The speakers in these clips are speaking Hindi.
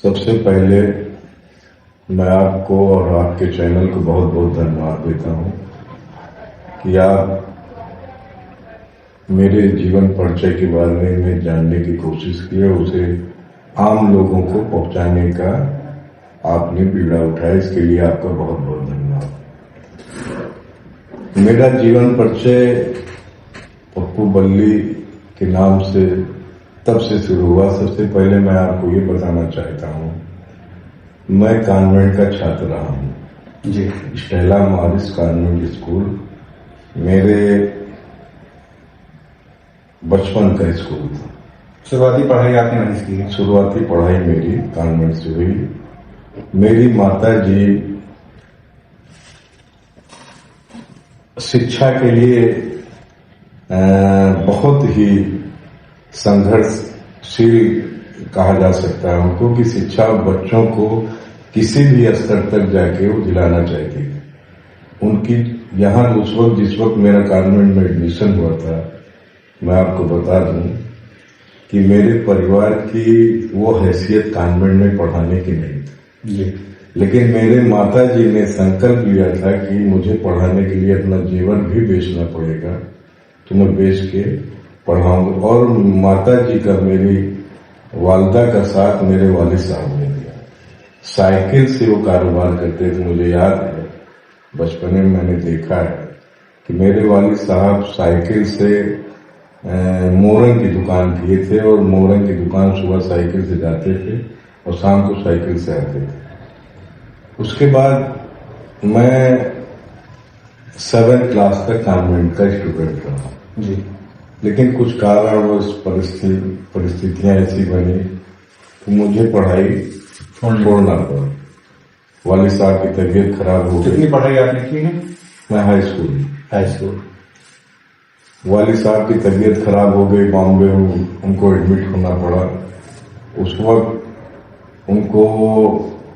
सबसे पहले मैं आपको और आपके चैनल को बहुत बहुत धन्यवाद देता हूं कि आप मेरे जीवन परिचय के बारे में जानने की कोशिश की है, उसे आम लोगों को पहुंचाने का आपने बीड़ा उठाया। इसके लिए आपका बहुत बहुत धन्यवाद। मेरा जीवन परिचय पप्पू बल्ली के नाम से तब से शुरू हुआ। सबसे पहले मैं आपको ये बताना चाहता हूँ, मैं कॉन्वेंट का छात्र रहा हूँ जी, स्टेला मॉरिस कॉन्वेंट स्कूल मेरे बचपन का स्कूल था। शुरुआती पढ़ाई आपने वहीं से की है? शुरुआती पढ़ाई मेरी कॉन्वेंट से हुई। मेरी माता जी शिक्षा के लिए बहुत ही संघर्षशील कहा जा सकता है उनको, कि शिक्षा बच्चों को किसी भी स्तर तक जाके वो दिलाना चाहती थी। उनकी यहाँ जिस वक्त मेरा कॉन्वेंट में एडमिशन हुआ था, मैं आपको बता दूं कि मेरे परिवार की वो हैसियत कॉन्वेंट में पढ़ाने की नहीं थी, लेकिन मेरे माता जी ने संकल्प लिया था कि मुझे पढ़ाने के लिए अपना जीवन भी बेचना पड़ेगा, तो मैं बेच के पढ़ाऊंगा। और माता जी का, मेरी वालिदा का साथ मेरे वालिद साहब ने दिया। साइकिल से वो कारोबार करते थे। मुझे याद है, बचपन में मैंने देखा है कि मेरे वालिद साहब साइकिल से मोरंग की दुकान किए थे, और मोरंग की दुकान सुबह साइकिल से जाते थे और शाम को साइकिल से आते थे। उसके बाद मैं 7th क्लास तक कॉन्वेंट का स्टूडेंट रहा जी, लेकिन कुछ कारणवश परिस्थितियां ऐसी बनी कि मुझे पढ़ाई छोड़ना पड़ा। वालिद साहब की तबीयत खराब हो गई। कितनी पढ़ाई आपने की है? मैं हाई स्कूल। वालिद साहब की तबीयत खराब हो गई, बॉम्बे उनको एडमिट होना पड़ा। उस वक्त उनको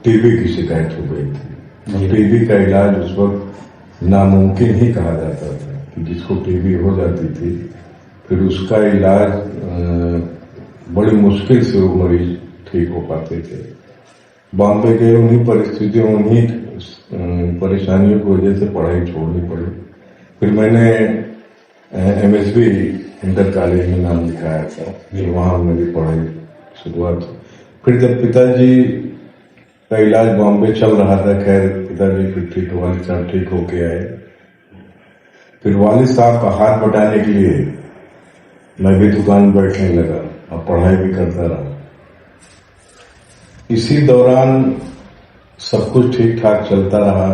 टीबी की शिकायत हो गई थी। टीबी का इलाज उस वक्त नामुमकिन ही कहा जाता था, कि जिसको टीबी हो जाती थी फिर उसका इलाज बड़ी मुश्किल से वो मरीज ठीक हो पाते थे। बॉम्बे गए, उन्हीं परिस्थितियों, उन्हीं परेशानियों की वजह से पढ़ाई छोड़नी पड़ी। फिर मैंने MSB इंटर कॉलेज में नाम लिखाया था, वहां मेरी पढ़ाई शुरुआत। फिर जब पिताजी का इलाज बॉम्बे चल रहा था, खैर पिताजी फिर ठीक, वालिद साहब ठीक होके आए। फिर वालिद साहब का हाथ बटाने के लिए मैं भी दुकान बैठने लगा और पढ़ाई भी करता रहा। इसी दौरान सब कुछ ठीक ठाक चलता रहा,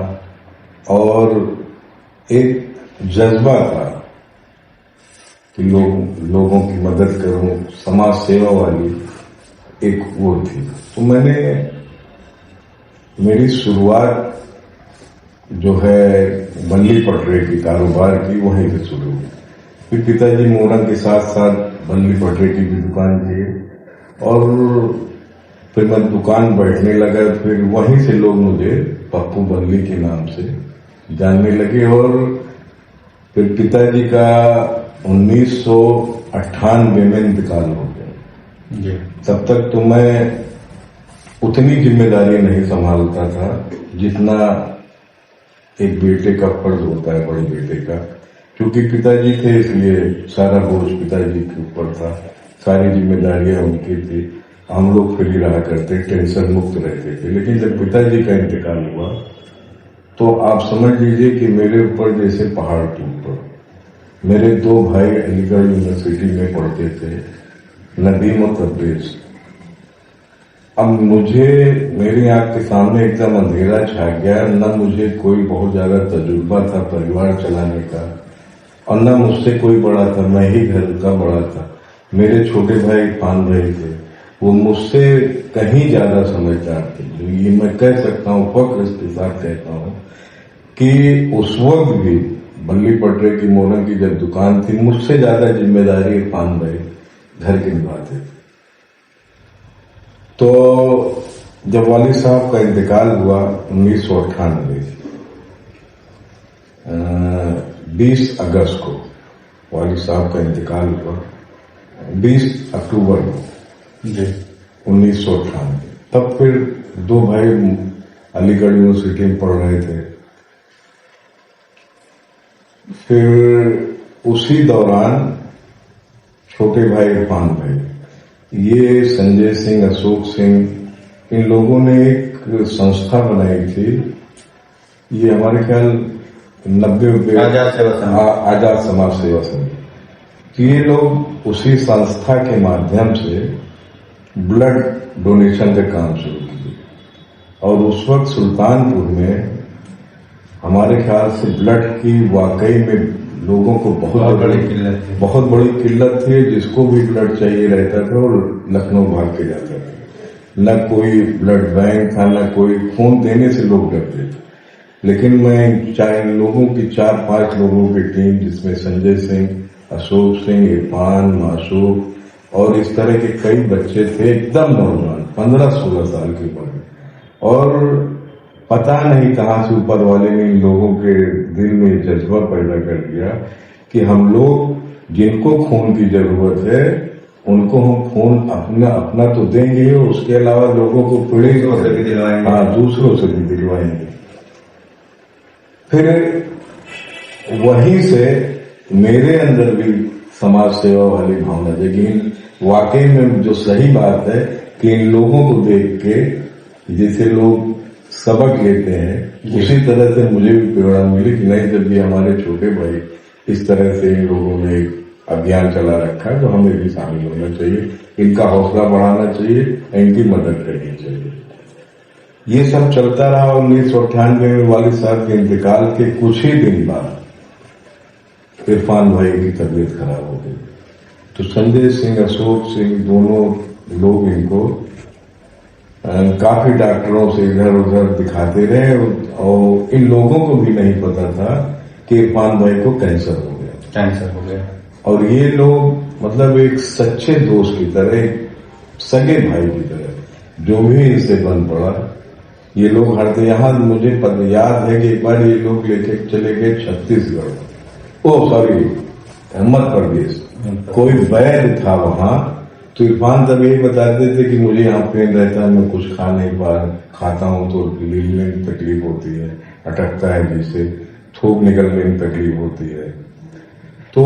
और एक जज्बा था कि लोगों की मदद करूं, समाज सेवा वाली एक वो थी। तो मेरी शुरुआत जो है बल्ली पटरे की कारोबार की, वहीं से शुरू हुई। फिर पिताजी मोरंग के साथ साथ बल्ली पटरे की भी दुकान की, और फिर मैं दुकान बैठने लगा। फिर वहीं से लोग मुझे पप्पू बल्ली के नाम से जानने लगे। और फिर पिताजी का 1998 में इंतकाल हो गया। तब तक तो मैं उतनी जिम्मेदारी नहीं संभालता था जितना एक बेटे का फर्ज होता है, बड़े बेटे का। क्योंकि पिताजी थे इसलिए सारा बोझ पिताजी के ऊपर था, सारी जिम्मेदारियां उनकी थी। हम लोग फ्री रहा करते, टेंशन मुक्त रहते थे। लेकिन जब पिताजी का इंतकाल हुआ तो आप समझ लीजिए कि मेरे ऊपर जैसे पहाड़ टूट पड़ा। मेरे 2 भाई अलीगढ़ यूनिवर्सिटी में पढ़ते थे, नदीम और तब्रेज। अब मेरी आंख के सामने एकदम अंधेरा छा गया। न मुझे कोई बहुत ज्यादा तजुर्बा था परिवार चलाने का, और न मुझसे कोई बड़ा था, मैं ही घर का बड़ा था। मेरे छोटे भाई इरफान भाई थे, वो मुझसे कहीं ज्यादा समझदार थे। ये मैं कह सकता हूँ, फख्र के साथ कहता हूँ कि उस वक्त भी बल्ली पटरे की, मोरंग की जब दुकान थी, मुझसे ज्यादा जिम्मेदारी इरफान भाई घर के निभाते थे। तो जब वालिद साहब का इंतकाल हुआ 1998 20 अगस्त को वालिद साहब का इंतकाल हुआ। 20 अक्टूबर को 1998 तब फिर दो भाई अलीगढ़ यूनिवर्सिटी में पढ़ रहे थे। फिर उसी दौरान छोटे भाई इरफान भाई, ये संजय सिंह, अशोक सिंह, इन लोगों ने एक संस्था बनाई थी। ये हमारे ख्याल 90 आजाद समाज सेवा समिति। ये लोग उसी संस्था के माध्यम से ब्लड डोनेशन का काम शुरू किए और उस वक्त सुल्तानपुर में हमारे ख्याल से ब्लड की वाकई में लोगों को बहुत बड़ी किल्लत थी। जिसको भी ब्लड चाहिए रहता था और लखनऊ भाग के जाता था। न कोई ब्लड बैंक था, न कोई खून देने से लोग डरते थे। लेकिन मैं चाहे लोगों की 4-5 लोगों की टीम, जिसमें संजय सिंह, अशोक सिंह, इरफान, मासूक और इस तरह के कई बच्चे थे, एकदम नौजवान, 15-16 साल की उम्र में, और पता नहीं कहां से ऊपर वाले ने इन लोगों के दिल में जज्बा पैदा कर दिया कि हम लोग जिनको खून की जरूरत है उनको हम खून अपना तो देंगे, उसके अलावा लोगों को पीड़ित से भी दिलवाएंगे। हाँ, दूसरों से भी दिलवाएंगे। फिर वहीं से मेरे अंदर भी समाज सेवा वाली भावना जगी। वाकई में जो सही बात है कि इन लोगों को देख के जैसे लोग सबक लेते हैं, उसी तरह से मुझे भी प्रेरणा मिली कि नहीं, जब भी हमारे छोटे भाई इस तरह से इन लोगों ने एक अभियान चला रखा है तो हमें भी शामिल होना चाहिए, इनका हौसला बढ़ाना चाहिए, इनकी मदद करनी चाहिए। ये सब चलता रहा। 1998 में वालिद साहब के इंतकाल के कुछ ही दिन बाद इरफान भाई की तबीयत खराब हो गई। तो संजय सिंह, अशोक सिंह, दोनों लोग इनको काफी डॉक्टरों से इधर उधर दिखाते रहे और इन लोगों को भी नहीं पता था कि इरफान भाई को कैंसर हो गया। और ये लोग मतलब एक सच्चे दोस्त की तरह, सगे भाई की तरह, जो भी इनसे बन पड़ा, ये लोग हर यहाँ मुझे याद है कि एक बार ये लोग लेके चले गए छत्तीसगढ़, हिम्मत प्रदेश, कोई वैद्य था वहां। तो इरफान तब यही बताते थे कि मुझे यहाँ पेन रहता है, मैं कुछ खा नहीं पा, खाता हूं तो लीलने में तकलीफ होती है, अटकता है, जिससे थूक निकलने में तकलीफ होती है। तो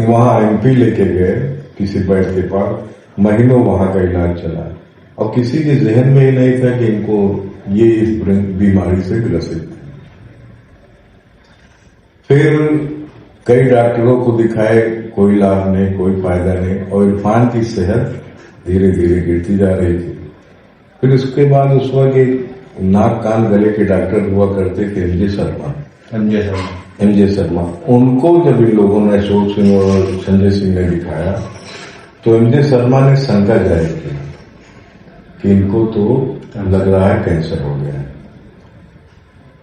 वहां एमपी लेके गए किसी वैद्य के पास, महीनों वहां का इलाज चला और किसी के जहन में ही नहीं था कि इनको ये इस बीमारी से ग्रसित है। फिर कई डॉक्टरों को दिखाए, कोई लाभ नहीं, कोई फायदा नहीं, और इरफान की सेहत धीरे धीरे गिरती जा रही थी। फिर उसके बाद उस वक्त एक नाक कान गले के डॉक्टर हुआ करते थे, एमजे शर्मा। उनको जब इन लोगों ने, अशोक सिंह और संजय सिंह ने दिखाया तो एमजे शर्मा ने शंका जाहिर की कि इनको तो लग रहा है कैंसर हो गया है।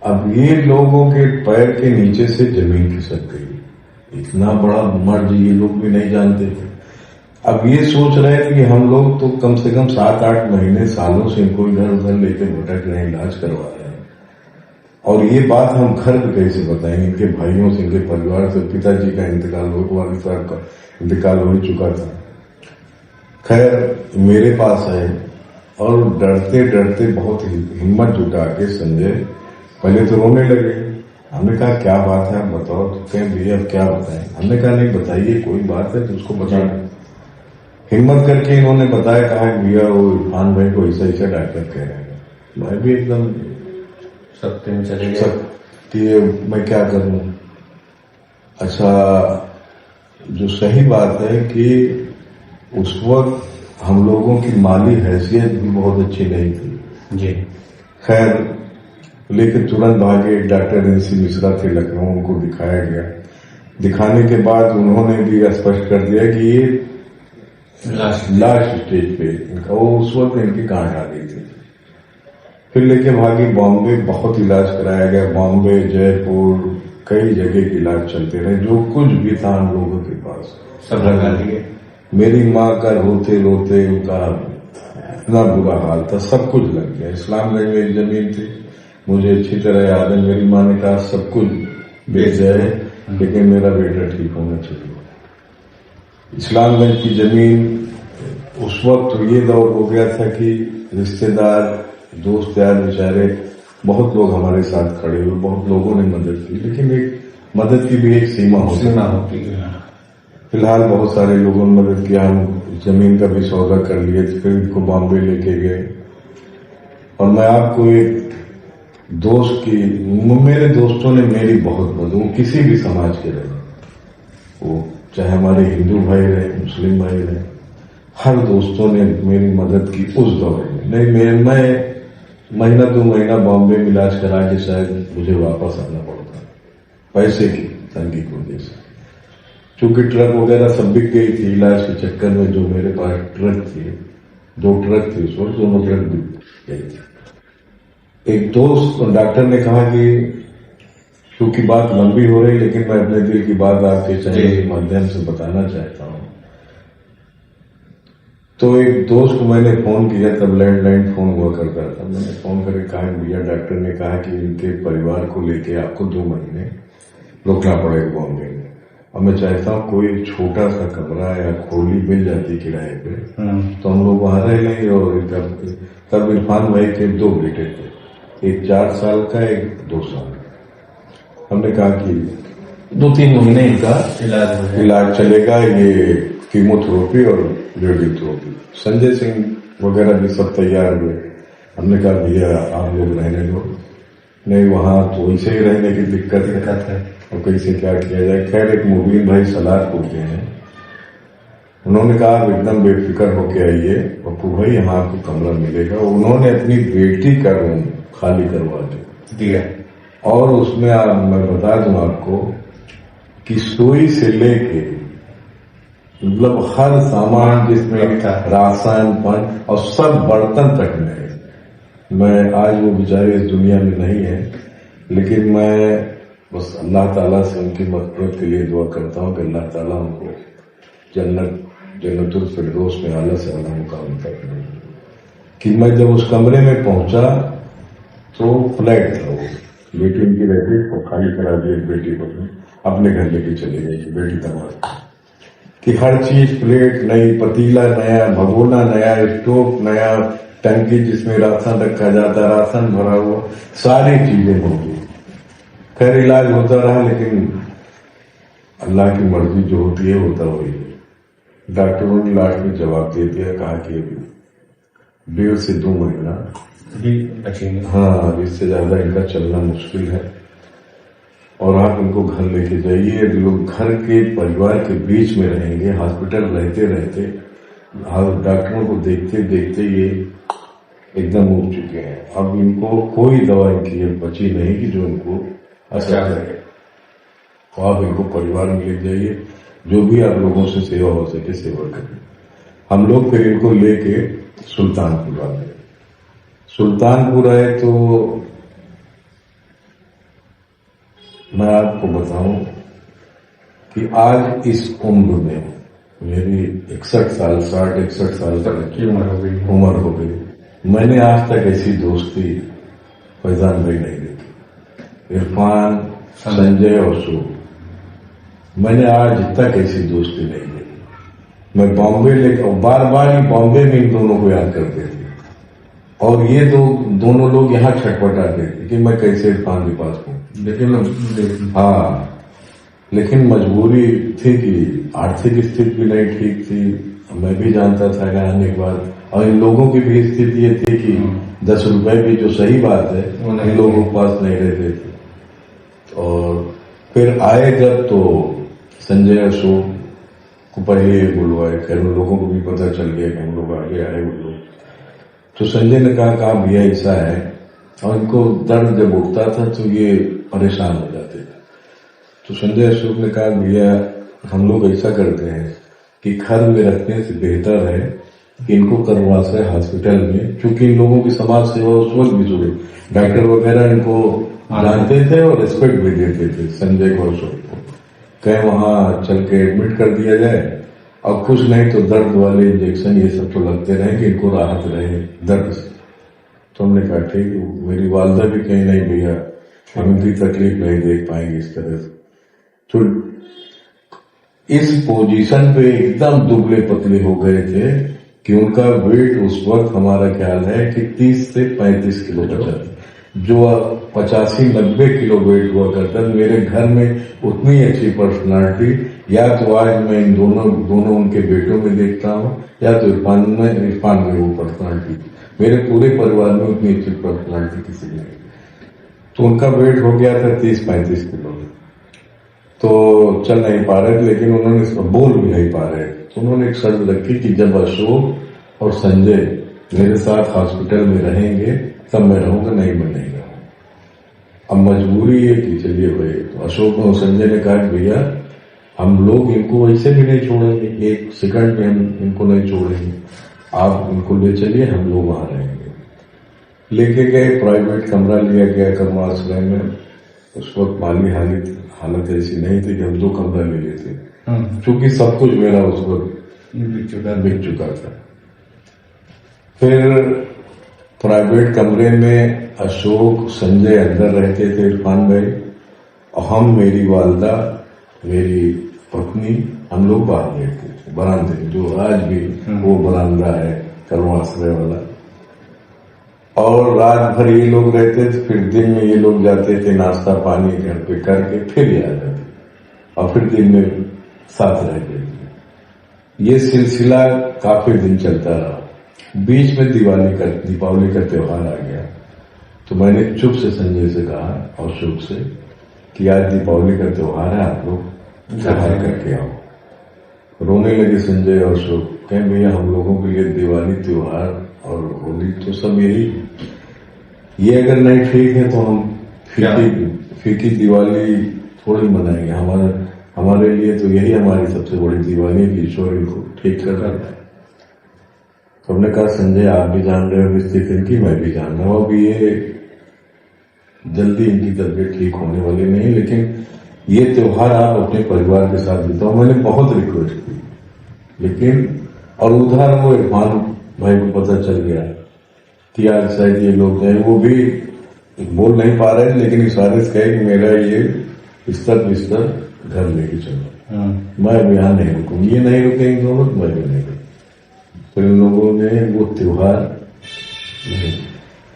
अब ये लोगों के पैर के नीचे से जमीन खिसक गई। इतना बड़ा मर्ज ये लोग भी नहीं जानते थे। अब ये सोच रहे थे कि हम लोग तो कम से कम 7-8 महीने, सालों से इनको इधर उधर लेके भटक रहे हैं, इलाज करवा रहे हैं, और ये बात हम घर पे कैसे बताएंगे इनके भाइयों से, इनके परिवार से। पिताजी का इंतकाल वालिद साहब का इंतकाल हो चुका था। खैर मेरे पास आए और डरते डरते बहुत हिम्मत जुटा के संजय पहले तो रोने लगे। हमने कहा क्या बात है, आप बताओ। तो कहें भैया अब क्या बताएं। हमने कहा नहीं बताइए, कोई बात है तो उसको बताना। हिम्मत करके इन्होंने बताया, कहा भैया वो इरफान भाई को ऐसा ऐसा डॉक्टर कह रहे हैं। मैं भी एकदम सत्य में चले गए कि मैं क्या करूं। अच्छा, जो सही बात है कि उस वक्त हम लोगों की माली हैसियत भी बहुत अच्छी नहीं थी जी। खैर लेकिन तुरंत भागे। डॉक्टर एनसी मिश्रा थे लखनऊ, उनको दिखाया गया। दिखाने के बाद उन्होंने भी स्पष्ट कर दिया कि ये लास्ट स्टेज पे इनका, वो उस वक्त इनकी गांठ आ गई थी। फिर लेके भागे बॉम्बे, बहुत इलाज कराया गया। बॉम्बे, जयपुर, कई जगह के इलाज चलते रहे। जो कुछ भी था हम लोगों के पास सब लगा दिए। मेरी माँ का रोते रोते उनका इतना बुरा हाल था, सब कुछ लग गया। इस्लामगंज में एक जमीन थी, मुझे अच्छी तरह याद है, मेरी माँ ने कहा सब कुछ बेच जाए लेकिन मेरा बेटा ठीक होना चाहिए। इस्लामगंज की जमीन उस वक्त ये दौर हो गया था कि रिश्तेदार दोस्त यार बेचारे बहुत लोग हमारे साथ खड़े हुए, बहुत लोगों ने मदद की, लेकिन एक मदद की भी एक सीमा होती है। फिलहाल बहुत सारे लोगों ने मदद किया, हम जमीन का भी सौदा कर लिए, फिर इनको बॉम्बे लेके गए। और मैं आपको एक दोस्त की, मेरे दोस्तों ने मेरी बहुत मदद, वो किसी भी समाज के रहे, वो चाहे हमारे हिंदू भाई रहे, मुस्लिम भाई रहे, हर दोस्तों ने मेरी मदद की उस दौर में। नहीं, मैं महीना 2 महीना बॉम्बे में इलाज करा के शायद मुझे वापस आना पड़ता, पैसे की तंगी की वजह से। चूंकि ट्रक वगैरह सब बिक गई थी इलाज के चक्कर में, जो मेरे पास ट्रक थी, 2 ट्रक थी उस वक्त, दोनों ट्रक बिक गई थी। एक दोस्त डॉक्टर ने कहा कि क्योंकि बात लंबी हो रही, लेकिन मैं अपने दिल की बात आपके चैनल के माध्यम से बताना चाहता हूं। तो एक दोस्त को मैंने फोन किया, तब लैंडलाइन फोन हुआ करता था। मैंने फोन करके कहा भैया डॉक्टर ने कहा कि इनके परिवार को लेके आपको 2 महीने रुकना पड़ेगा बॉम्बे में। अब मैं चाहता हूँ कोई छोटा सा कमरा या खोली मिल जाती किराए पे, तो हम लोग वहां रह लेंगे। और तब इरफान भाई के 2 बेटे थे, एक 4 साल का, एक 2 साल का। हमने कहा कि 2-3 महीने इनका इलाज चलेगा, ये कीमोथेरेपी और रेडियोथेरेपी। संजय सिंह वगैरह भी सब तैयार हुए। हमने कहा भैया आप लोग रहने दो, नहीं वहां तो वैसे ही रहने की दिक्कत है और कैसे क्या किया जाए। खैर एक मुबीन भाई सलारपुर के हैं, उन्होंने कहा आप एकदम बेफिक्र होके आइए पप्पू भाई, यहाँ आपको कमरा मिलेगा। उन्होंने अपनी बेटी का रूम खाली करवा दिया, और उसमें मैं बता दूं आपको कि सुई से लेके मतलब हर सामान जिसमें राशन पानी और सब बर्तन तक में। मैं आज वो बेचारे इस दुनिया में नहीं है, लेकिन मैं बस अल्लाह ताला से उनकी मग़फ़िरत के लिए दुआ करता हूँ कि अल्लाह ताला उनको जन्नतुल फिरदौस में आला से आला मुकाम करे। कि मैं जब उस कमरे में पहुंचा तो फ्लैट था, वो बेटी उनकी रहती, वो खाली करा दिया, बेटी को अपने घर लेके चले गई। बेटी तबाह कि हर चीज, प्लेट नई, पतीला नया, भगोना नया, स्टोव नया, टंकी जिसमें राशन रखा जाता, राशन भरा हुआ, सारी चीजें होंगी। खैर इलाज होता रहा, लेकिन अल्लाह की मर्जी जो होती है होता वही है। डॉक्टरों ने लास्ट में जवाब दे दिया, कहा कि 1.5 से 2 महीना बचेंगे। हाँ, इससे ज्यादा इनका चलना मुश्किल है और आप इनको घर लेके जाइए। लोग घर के परिवार के बीच में रहेंगे, हॉस्पिटल रहते रहते डॉक्टरों को देखते देखते ये एकदम उठ चुके हैं। अब इनको कोई दवा इनकी बची नहीं कि जो इनको असर करे। तो आप इनको परिवार में ले जाइए, जो भी आप लोगों से सेवा हो सके सेवा करें। हम लोग फिर इनको लेके सुल्तानपुर आ गए। सुल्तानपुर आए तो मैं आपको बताऊं कि आज इस उम्र में मेरी 61 साल 60-61 साल तक उम्र हो गई, मैंने आज तक ऐसी दोस्ती फैजान भाई नहीं देखी। इरफान, संजय और सू, मैंने आज तक ऐसी दोस्ती नहीं देखी। मैं बॉम्बे लेकर बार बार ही बॉम्बे में इन दोनों को याद करते थे, और ये दोनों लोग यहाँ छटपटाते थे कि मैं कैसे इरफान के पास हूँ। लेकिन मजबूरी थी कि आर्थिक स्थिति भी नहीं ठीक थी, मैं भी जानता था कि आने के बाद, और इन लोगों की भी स्थिति ये थी कि 10 रुपए भी, जो सही बात है, इन लोगों के पास नहीं रहते थे। और फिर आए जब, तो संजय अशोक को पहले बुलवाए। खैर उन लोगों को भी पता चल गया कि हम लोग आगे आए। वो लोग तो संजय ने कहा भैया ऐसा है, और इनको दर्द जब उठता था तो ये परेशान हो जाते थे। तो संजय अशोक ने कहा भैया हम लोग ऐसा करते हैं कि घर में रखने से बेहतर है कि इनको करवा से हॉस्पिटल में, क्योंकि इन लोगों की समाज सेवा उस वक्त भी जुड़ी, डॉक्टर वगैरह इनको जानते थे और रिस्पेक्ट भी देते थे। संजय को, अशोक को कहें वहां चल के एडमिट कर दिया जाए, और कुछ नहीं तो दर्द वाले इंजेक्शन ये सब तो लगते रहे कि इनको राहत रहे दर्द से। तो हमने कहा ठीक। मेरी वालदा भी कहीं नहीं भैया हम इनकी तकलीफ नहीं देख पाएंगे इस तरह से। तो इस पोजीशन पे एकदम दुबले पतले हो गए थे कि उनका वेट उस वक्त हमारा ख्याल है कि 30 से 35 किलो बचा था, जो 85-90 किलो वेट हुआ करता है। मेरे घर में उतनी अच्छी पर्सनालिटी या तो आज मैं इन दोनों उनके बेटों में देखता हूँ, या तो इरफान में वो पर्सनालिटी। मेरे पूरे परिवार में उतनी अच्छी पर्सनालिटी किसी में नहीं। तो उनका वेट हो गया था 30-35 किलो, तो चल नहीं पा रहे थे, लेकिन उन्होंने बोल भी नहीं पा रहे। तो उन्होंने एक शर्त रखी कि जब अशोक और संजय मेरे साथ हॉस्पिटल में रहेंगे तब मैं रहूंगा, नहीं मैं नहीं रहूंगा। अब मजबूरी है कि चलिए भाई। तो अशोक और संजय ने कहा कि भैया हम लोग इनको ऐसे भी नहीं छोड़ेंगे, एक सेकंड भी हम इनको नहीं छोड़ेंगे, आप इनको ले चलिए, हम लोग वहां रहेंगे। लेके गए, प्राइवेट कमरा लिया गया कर्माश्रय में। उस वक्त माली हालत ऐसी नहीं थी कि हम 2 कमरा ले लेते, क्योंकि सब कुछ मेरा उस वक्त बिक चुका था। फिर प्राइवेट कमरे में अशोक संजय अंदर रहते थे, इरफान भाई, और हम, मेरी वालदा, मेरी पत्नी, हम लोग बाहर रहते थे बरामदे में, जो आज भी वो बरामदा है कर्माश्रय वाला। और रात भर ये लोग रहते थे, फिर दिन में ये लोग जाते थे नाश्ता पानी घर पे करके फिर ये आ जाते, और फिर दिन में साथ रहते थे। ये सिलसिला काफी दिन चलता रहा। बीच में दीपावली का त्योहार आ गया, तो मैंने चुप से संजय से कहा और अशोक से कि आज दीपावली का त्योहार है, आप लोग त्योहार करके आओ। रोने लगे संजय और अशोक, कहें भैया हम लोगों के लिए दिवाली त्योहार और होली तो सब यही, ये अगर नहीं ठीक है तो हम फीकी दिवाली थोड़ी मनाएंगे। हमारे लिए तो यही हमारी सबसे बड़ी दिवाली की ईश्वर को ठीक कर रहा है। तो हमने कहा संजय आप भी जान रहे हो इस स्थिति की, मैं भी जान रहा हूँ, अभी ये जल्दी इनकी तबीयत ठीक होने वाली नहीं, लेकिन ये त्योहार आप अपने परिवार के साथ बिताओ। मैंने बहुत रिक्वेस्ट की, लेकिन और उधर वो इरफान भाई को पता चल गया कि आज शायद ये लोग हैं, वो भी बोल नहीं पा रहे, लेकिन इशारे से कहे कि मेरा ये बिस्तर घर लेके चलो, मैं अब यहाँ नहीं रुकूंगी, ये नहीं रुकेंगे दोनों, मैं भी नहीं रुकूंगी। तो इन लोगों ने वो त्योहार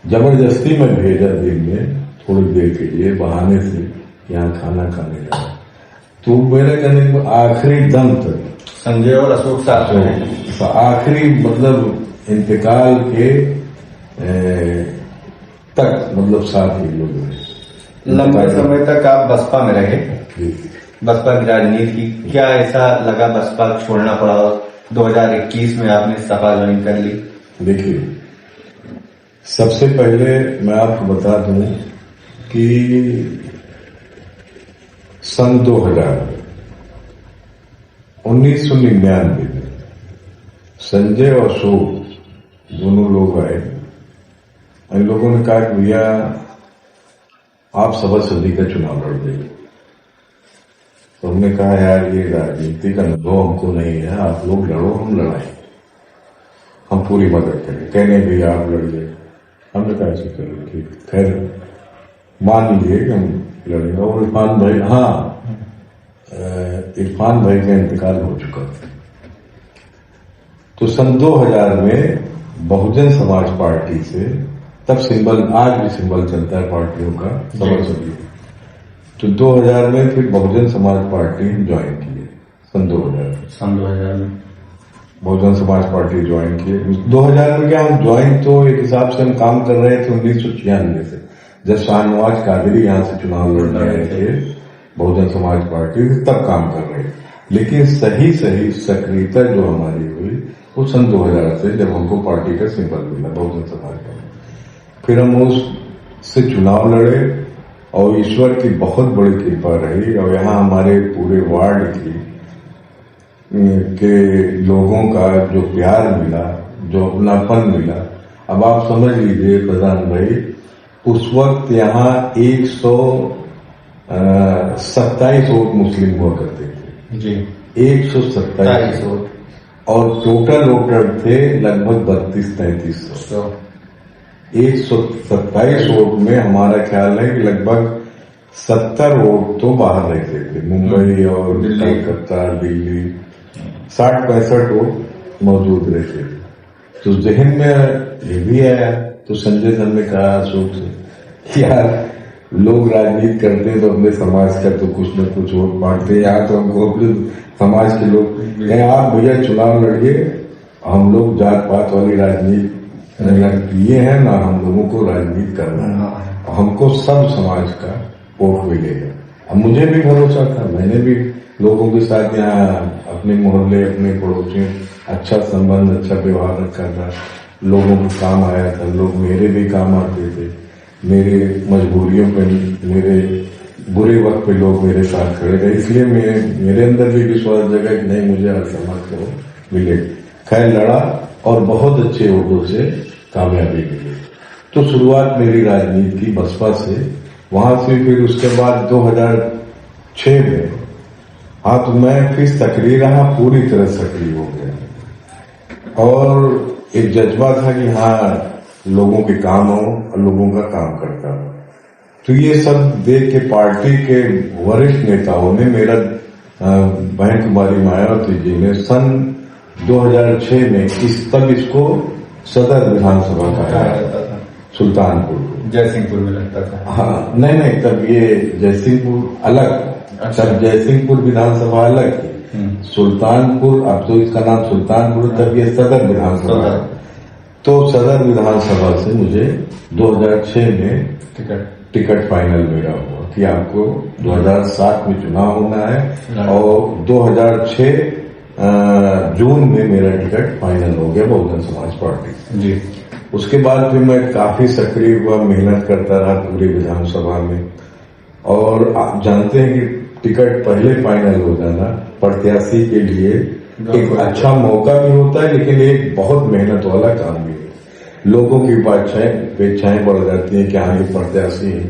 जबरदस्ती में भेजा, दिन में थोड़ी देर के लिए बहाने से यहाँ खाना खाने लगा। तो मेरे कहने को आखिरी दम तक संजय और अशोक साथ में, आखिरी मतलब इंतकाल के तक, मतलब साथ ही लोग रहे। लंबे समय तक आप बसपा में रहे, बसपा की राजनीति, क्या ऐसा लगा बसपा छोड़ना पड़ा? 2021 में आपने सपा ज्वाइन कर ली। देखिए, सबसे पहले मैं आपको बता दूं कि सन 1999 में संजय और अशोक दोनों लोग आए। इन लोगों ने कहा कि भैया आप सभासदी का चुनाव लड़ देंगे। तो हमने कहा यार ये राजनीति का अनुभव हमको नहीं है, आप लोग लड़ो, हम लड़ाएं, हम पूरी मदद करें। कहने भैया आप लड़िए, हमने कहा ऐसे करो, ठीक, खैर मान लीजिए कि हम लड़ेंगे। और इरफान भाई, इरफान भाई का इंतकाल हो चुका था। तो सन 2000 में बहुजन समाज पार्टी से, तब सिंबल, आज भी सिंबल चलता है पार्टियों का, सभासदी। तो 2000 में फिर बहुजन समाज पार्टी ज्वाइन की, सन 2000 में बहुजन समाज पार्टी ज्वाइन किए। 2000 में क्या हम ज्वाइन, तो एक हिसाब से हम काम कर रहे थे 1996 से, जब शाहनवाज कादरी यहां से चुनाव लड़ने आए थे बहुजन समाज पार्टी, तब काम कर रहे थे। लेकिन सही सक्रियता जो हमारी हुई वो सन 2000 से, जब हमको पार्टी का सिंबल मिला बहुजन समाज पार्टी। फिर हम उससे चुनाव लड़े और ईश्वर की बहुत बड़ी कृपा रही, और यहाँ हमारे पूरे वार्ड के लोगों का जो प्यार मिला, जो अपनापन मिला। अब आप समझ लीजिए प्रधान भाई, उस वक्त यहाँ 127 वोट मुस्लिम हुआ करते थे जी, 127 वोट, और टोटल वोटर थे लगभग 32-3300। 127 वोट में हमारा ख्याल है कि लगभग 70 वोट तो बाहर रहते थे, मुंबई और कलकत्ता, दिल्ली, 60-65 वोट मौजूद रहते थे। तो जहन में ये भी आया, तो संजय सर ने कहा अशोक से कि यार लोग राजनीति करते हैं तो अपने समाज का तो कुछ न कुछ वोट बांटते हैं, यहाँ तो हमको अपने समाज के लोग कहें आप भैया चुनाव लड़िए, हम लोग जात पात वाली राजनीति न किए हैं ना हम लोगों को राजनीति करना है, हमको सब समाज का वोट मिलेगा। अब मुझे भी भरोसा था, मैंने भी लोगों के साथ यहाँ अपने मोहल्ले अपने पड़ोसियों अच्छा संबंध अच्छा व्यवहार रखा था, लोगों को काम आया था, लोग मेरे भी काम आते थे, मेरे मजबूरियों पे मेरे बुरे वक्त पे लोग मेरे साथ खड़े रहे, इसलिए मेरे अंदर भी विश्वास जगा कि नहीं मुझे हर समाज को मिले। खैर लड़ा और बहुत अच्छे वोटों से कामयाबी मिली। तो शुरुआत मेरी राजनीति की बसपा से, वहां से फिर उसके बाद 2006 में हाँ तो मैं फिर सक्रिय रहा, पूरी तरह सक्रिय हो गया और एक जज्बा था कि हाँ लोगों के काम हो और लोगों का काम करता हो। तो ये सब देख के पार्टी के वरिष्ठ नेताओं ने मेरा बहन कुमारी मायावती जी ने सन 2006 में तब इसको सदर विधानसभा का सुल्तानपुर को जयसिंहपुर में लगता था। हाँ नहीं तब ये जयसिंहपुर अलग, तब जयसिंहपुर विधानसभा अलग थी, सुल्तानपुर अब तो इसका नाम सुल्तानपुर, तब ये सदर विधानसभा। तो सदर विधानसभा से मुझे 2006 में टिकट फाइनल मेरा हुआ कि आपको 2007 में चुनाव होना है और 2006 जून में मेरा टिकट फाइनल हो गया बहुजन समाज पार्टी जी। उसके बाद फिर मैं काफी सक्रिय हुआ, मेहनत करता रहा पूरी विधानसभा में। और आप जानते हैं कि टिकट पहले फाइनल हो जाना प्रत्याशी के लिए एक अच्छा मौका भी होता है, लेकिन एक बहुत मेहनत वाला काम भी है। लोगों की अपेक्षाएं बढ़ जाती हैं कि हाँ ये प्रत्याशी है,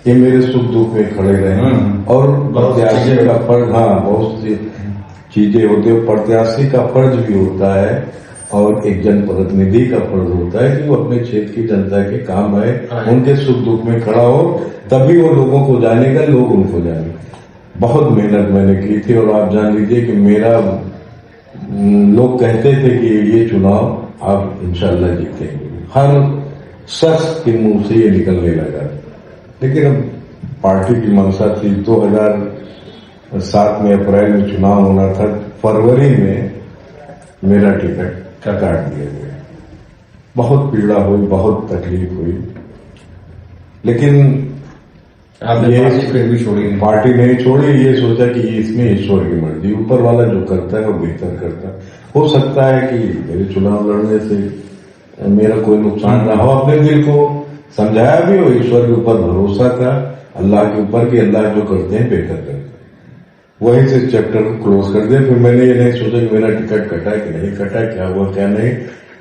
ये मेरे सुख दुख में खड़े रहे और प्रत्याशी का फर्ज, हाँ बहुत सी चीजें होती है, प्रत्याशी का फर्ज भी होता है और एक जनप्रतिनिधि का फर्ज होता है कि वो अपने क्षेत्र की जनता के काम आए, उनके सुख दुख में खड़ा हो, तभी वो लोगों को जानेगा, लोग उनको जानेंगे। बहुत मेहनत मैंने की थी और आप जान लीजिए कि मेरा लोग कहते थे कि ये चुनाव आप इंशाल्लाह जीतेंगे, हर शख्स के मुंह से ये निकलने लगा। लेकिन अब पार्टी की मंशा थी, 2007 में अप्रैल में चुनाव होना था, फरवरी में मेरा टिकट काट दिया गया। बहुत पीड़ा हुई, बहुत तकलीफ हुई, लेकिन ये फिर भी छोड़ी नहीं, पार्टी नहीं छोड़ी। ये सोचा कि इसमें ईश्वर की मर्जी, ऊपर वाला जो करता है वो बेहतर करता है। हो सकता है कि मेरे चुनाव लड़ने से मेरा कोई नुकसान ना हो, अपने दिल को समझाया भी हो, ईश्वर के ऊपर भरोसा था, अल्लाह के ऊपर कि अल्लाह जो करते हैं बेहतर करते हैं। वहीं से चैप्टर को क्लोज कर दिया। फिर मैंने ये नहीं सोचा कि मेरा टिकट कटा कि नहीं कटा, क्या हुआ क्या नहीं।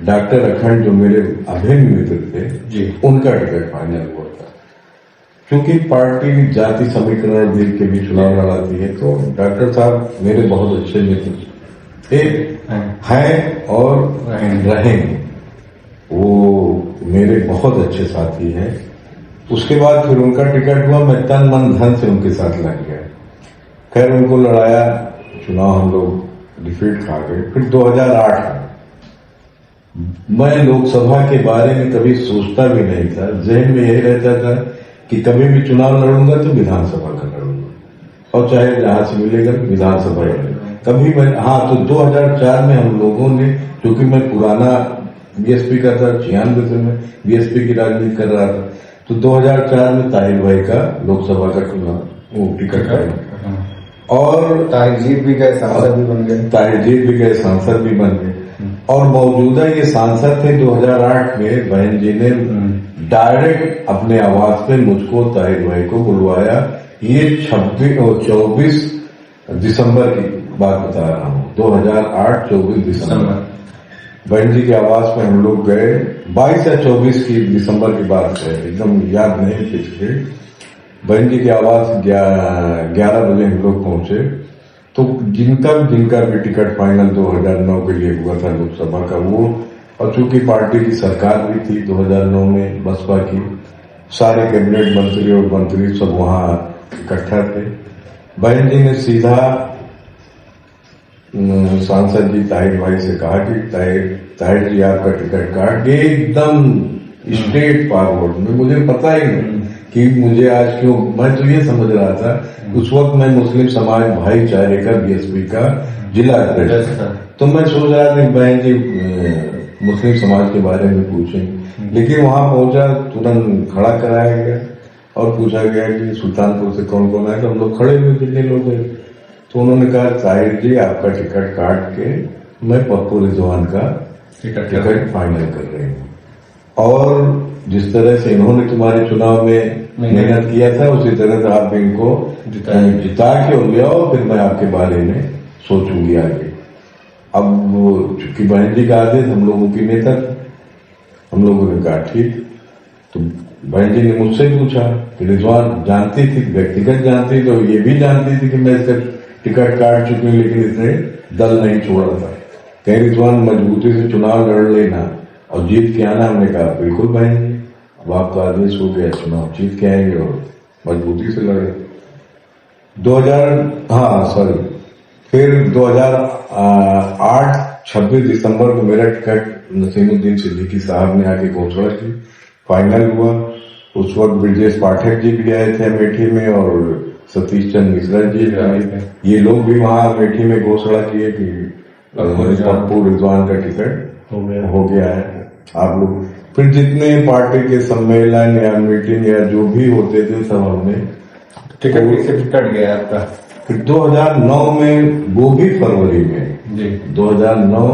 डॉक्टर अखंड जो मेरे अभिन्न मित्र थे जी, उनका टिकट फाइनल हुआ था। क्योंकि पार्टी जाति समीकरण दिल के भी चुनाव लड़ाती है, तो डॉक्टर साहब मेरे बहुत अच्छे मित्र थे, हैं और रहेंगे, वो मेरे बहुत अच्छे साथी हैं। उसके बाद फिर उनका टिकट हुआ, मैं तन मन धन से उनके साथ लग गया। खैर उनको लड़ाया, चुनाव हम लोग डिफीट खा गए। फिर 2008 में मैं लोकसभा के बारे में कभी सोचता भी नहीं था, जहन में यही रहता था कि कभी भी चुनाव लड़ूंगा तो विधानसभा का लड़ूंगा और चाहे जहां से मिलेगा विधानसभा कभी मैं। हाँ तो 2004 में हम लोगों ने, क्योंकि मैं पुराना बीएसपी का था, 96 से मैं बीएसपी की राजनीति कर रहा था, तो 2004 में ताहिर भाई का लोकसभा का चुनाव वो टिकट आया और ताहिर जी भी गए, सांसद भी बन गए, ताहिर जी भी गए, सांसद भी बन गए। और मौजूदा ये सांसद थे 2008 में, बहन जी ने डायरेक्ट अपने आवास पे मुझको ताहिर भाई को बुलवाया। ये 24 दिसंबर की बात बता रहा हूँ, 2008 24 दिसंबर बहन जी के आवास में हम लोग गए। 22 या 24 की दिसंबर की बात है, एकदम याद नहीं पिछले। बहन जी के आवास 11 बजे हम लोग पहुंचे। तो जिनका भी टिकट फाइनल 2009 के लिए हुआ था लोकसभा का, वो, और चूंकि पार्टी की सरकार भी थी 2009 में बसपा की, सारे कैबिनेट मंत्री और मंत्री सब वहां इकट्ठा थे। बहन जी ने सीधा सांसद जी ताहिर भाई से कहा कि ताहिर जी आपका टिकट काट के एकदम स्ट्रेट फॉरवर्ड में, मुझे पता ही नहीं कि मुझे आज क्यों, मैं तो ये समझ रहा था उस वक्त मैं मुस्लिम समाज भाईचारे का बीएसपी का जिला अध्यक्ष था, तो मैं सोच रहा था बहन जी मुस्लिम समाज के बारे में पूछें, लेकिन वहां पहुंचा तुरंत खड़ा कराया गया और पूछा गया कि सुल्तानपुर से कौन कौन आए, तो हम लोग खड़े हुए कितने लोग गए, तो उन्होंने कहा ताहिर जी आपका टिकट काट के मैं पप्पू रिजवान का टिकट फाइनल कर रही हूँ, और जिस तरह से इन्होंने तुम्हारे चुनाव में मेहनत किया था उसी तरह से आप इनको जिता के और ले आओ, फिर मैं आपके बारे में सोचूंगी आगे। अब चूंकि बहन जी का आदेश हम लोगों की नेता, हम लोगों ने कहा ठीक, तो बहन जी ने मुझसे पूछा कि रिजवान जानती थी, व्यक्तिगत जानती, तो ये भी जानती थी कि मैं इसका टिकट काट चुकी हूँ, लेकिन इसने दल नहीं छोड़ा था, कहीं रिजवान मजबूती से चुनाव लड़ लेना और जीत के आना। हमने कहा बिल्कुल बहन जी, अब आपका आदेश हो गया, चुनाव जीत के आएंगे और मजबूती से लड़े। 2000 फिर 2008 26 दिसंबर को मेरा टिकट नसीमुद्दीन सिद्दीकी साहब ने आके घोषणा की, फाइनल हुआ। उस वक्त ब्रजेश पाठक जी भी आए थे अमेठी में और सतीश चंद्र मिश्रा जी आए, ये लोग भी वहां अमेठी में घोषणा किए कि पप्पू रिजवान का टिकट हो गया है। आप लोग फिर जितने पार्टी के सम्मेलन या मीटिंग या जो भी होते थे सब हमने टिकट कट गया आपका। फिर 2009 में, वो भी फरवरी में जी, 2009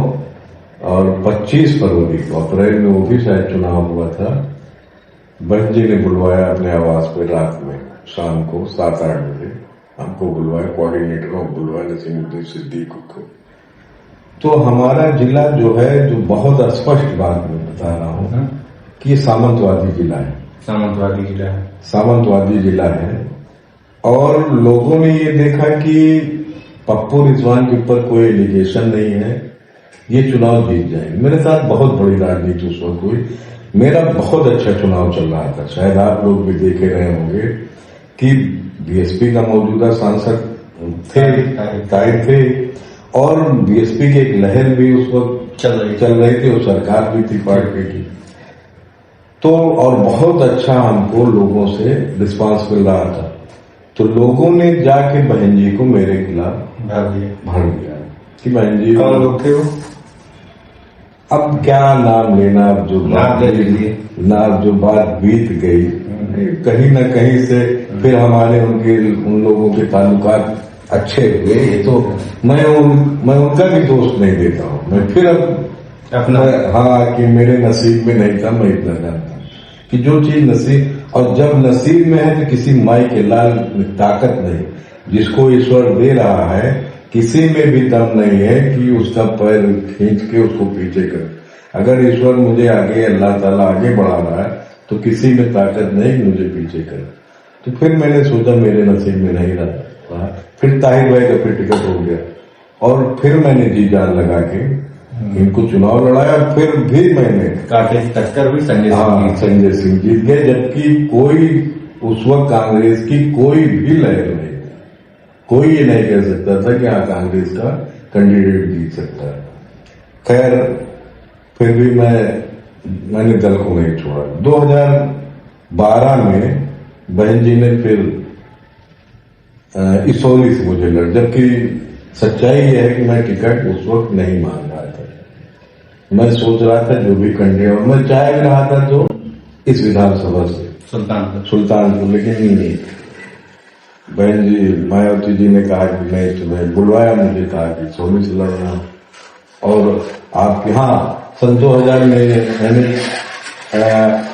और 25 फरवरी को, अप्रैल में वो भी शायद चुनाव हुआ था, बहन जी ने बुलवाया अपने आवास पे रात में, शाम को 7-8 बजे हमको बुलवाया, कोऑर्डिनेटर को बुलवाया नसीमुद्दीन सिद्दीकी को। तो हमारा जिला जो है, जो बहुत स्पष्ट बात मैं बता रहा हूँ कि ये सामंतवादी जिला है, सामंतवादी जिला है। और लोगों ने ये देखा कि पप्पू रिजवान के ऊपर कोई एलिगेशन नहीं है, ये चुनाव जीत जाएंगे। मेरे साथ बहुत बड़ी राजनीति उस वक्त हुई, मेरा बहुत अच्छा चुनाव चल रहा था, शायद आप लोग भी देखे रहे होंगे कि बीएसपी का मौजूदा सांसद ताहिर थे और बीएसपी की एक लहर भी उस वक्त चल रही थी और सरकार भी थी पार्टी की, तो और बहुत अच्छा हमको लोगों से रिस्पांस मिल रहा था। तो लोगों ने जाके बहन जी को मेरे खिलाफ भर दिया कि बहन जी, कौन लोग थे वो? अब क्या नाम लेना, अब जो बात बीत गई, कहीं ना कहीं से फिर हमारे उन लोगों के ताल्लुकात अच्छे हुए, ये तो मैं उनका भी दोष नहीं देता हूँ, मैं फिर अपना हाँ कि मेरे नसीब में नहीं था, मैं इतना जानता हूँ कि जो चीज नसीब, और जब नसीब में है तो किसी माई के लाल में ताकत नहीं, जिसको ईश्वर दे रहा है किसी में भी दम नहीं है कि उसका पैर खींच के उसको पीछे कर। अगर ईश्वर मुझे आगे, अल्लाह ताला आगे बढ़ा रहा है तो किसी में ताकत नहीं मुझे पीछे कर। तो फिर मैंने सोचा मेरे नसीब में नहीं रहा, फिर ताहिर भाई का फिर टिकट हो गया और फिर मैंने जी जान लगा के इनको चुनाव लड़ाया। फिर भी मैंने काफी टक्कर हुई, संजय सिंह जीत गए, जबकि कोई उस वक्त कांग्रेस की कोई भी लहर नहीं, कोई ये नहीं कह सकता था कि हाँ कांग्रेस का कैंडिडेट जीत सकता है। खैर फिर भी मैंने दल को नहीं छोड़ा। 2012 में बहन जी ने फिर इसौली से मुझे लड़, जबकि सच्चाई यह है कि मैं टिकट उस वक्त नहीं मांग रहा था, मैं सोच रहा था जो भी कैंडिडेट, और मैं चाह भी रहा था तो इस विधानसभा से सुल्तानपुर, लेकिन बहन जी मायावती जी ने कहा कि मैं तुम्हें बुलवाया, मुझे कहा कि सोनी से लड़ना, और आप यहाँ सन 2000 में मैंने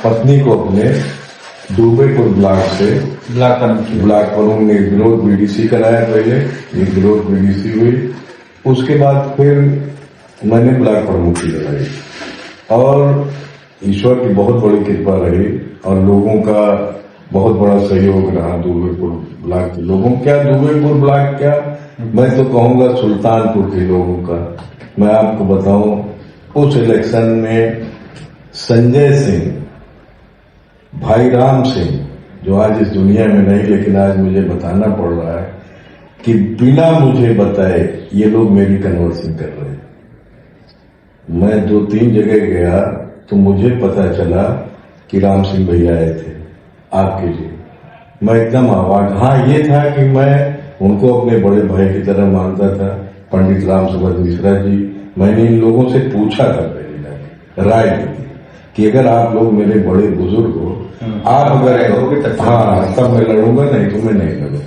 पत्नी को अपने दुबेपुर ब्लॉक से ब्लॉक पर निर्विरोध बीडीसी कराया, पहले निर्विरोध बीडीसी हुई, उसके बाद फिर मैंने ब्लॉक प्रमुखी लगाई और ईश्वर की बहुत बड़ी कृपा रही और लोगों का बहुत बड़ा सहयोग रहा। दुबेपुर ब्लॉक के लोगों, क्या दुबेपुर ब्लॉक क्या, मैं तो कहूंगा सुल्तानपुर के लोगों का। मैं आपको बताऊं, उस इलेक्शन में संजय सिंह, भाई राम सिंह, जो आज इस दुनिया में नहीं, लेकिन आज मुझे बताना पड़ रहा है कि बिना मुझे बताए ये लोग मेरी कन्वर्सिंग कर रहे हैं। मैं 2-3 जगह गया तो मुझे पता चला कि राम सिंह भैया आए थे आपके लिए। मैं एकदम अवाक। हाँ, ये था कि मैं उनको अपने बड़े भाई की तरह मानता था, पंडित राम सुब्रत मिश्रा जी। मैंने इन लोगों से पूछा था पहले राय दी कि अगर आप लोग मेरे बड़े बुजुर्ग हो, आप अगर हाँ तब मैं लड़ूंगा, नहीं तो मैं नहीं लड़ूंगा।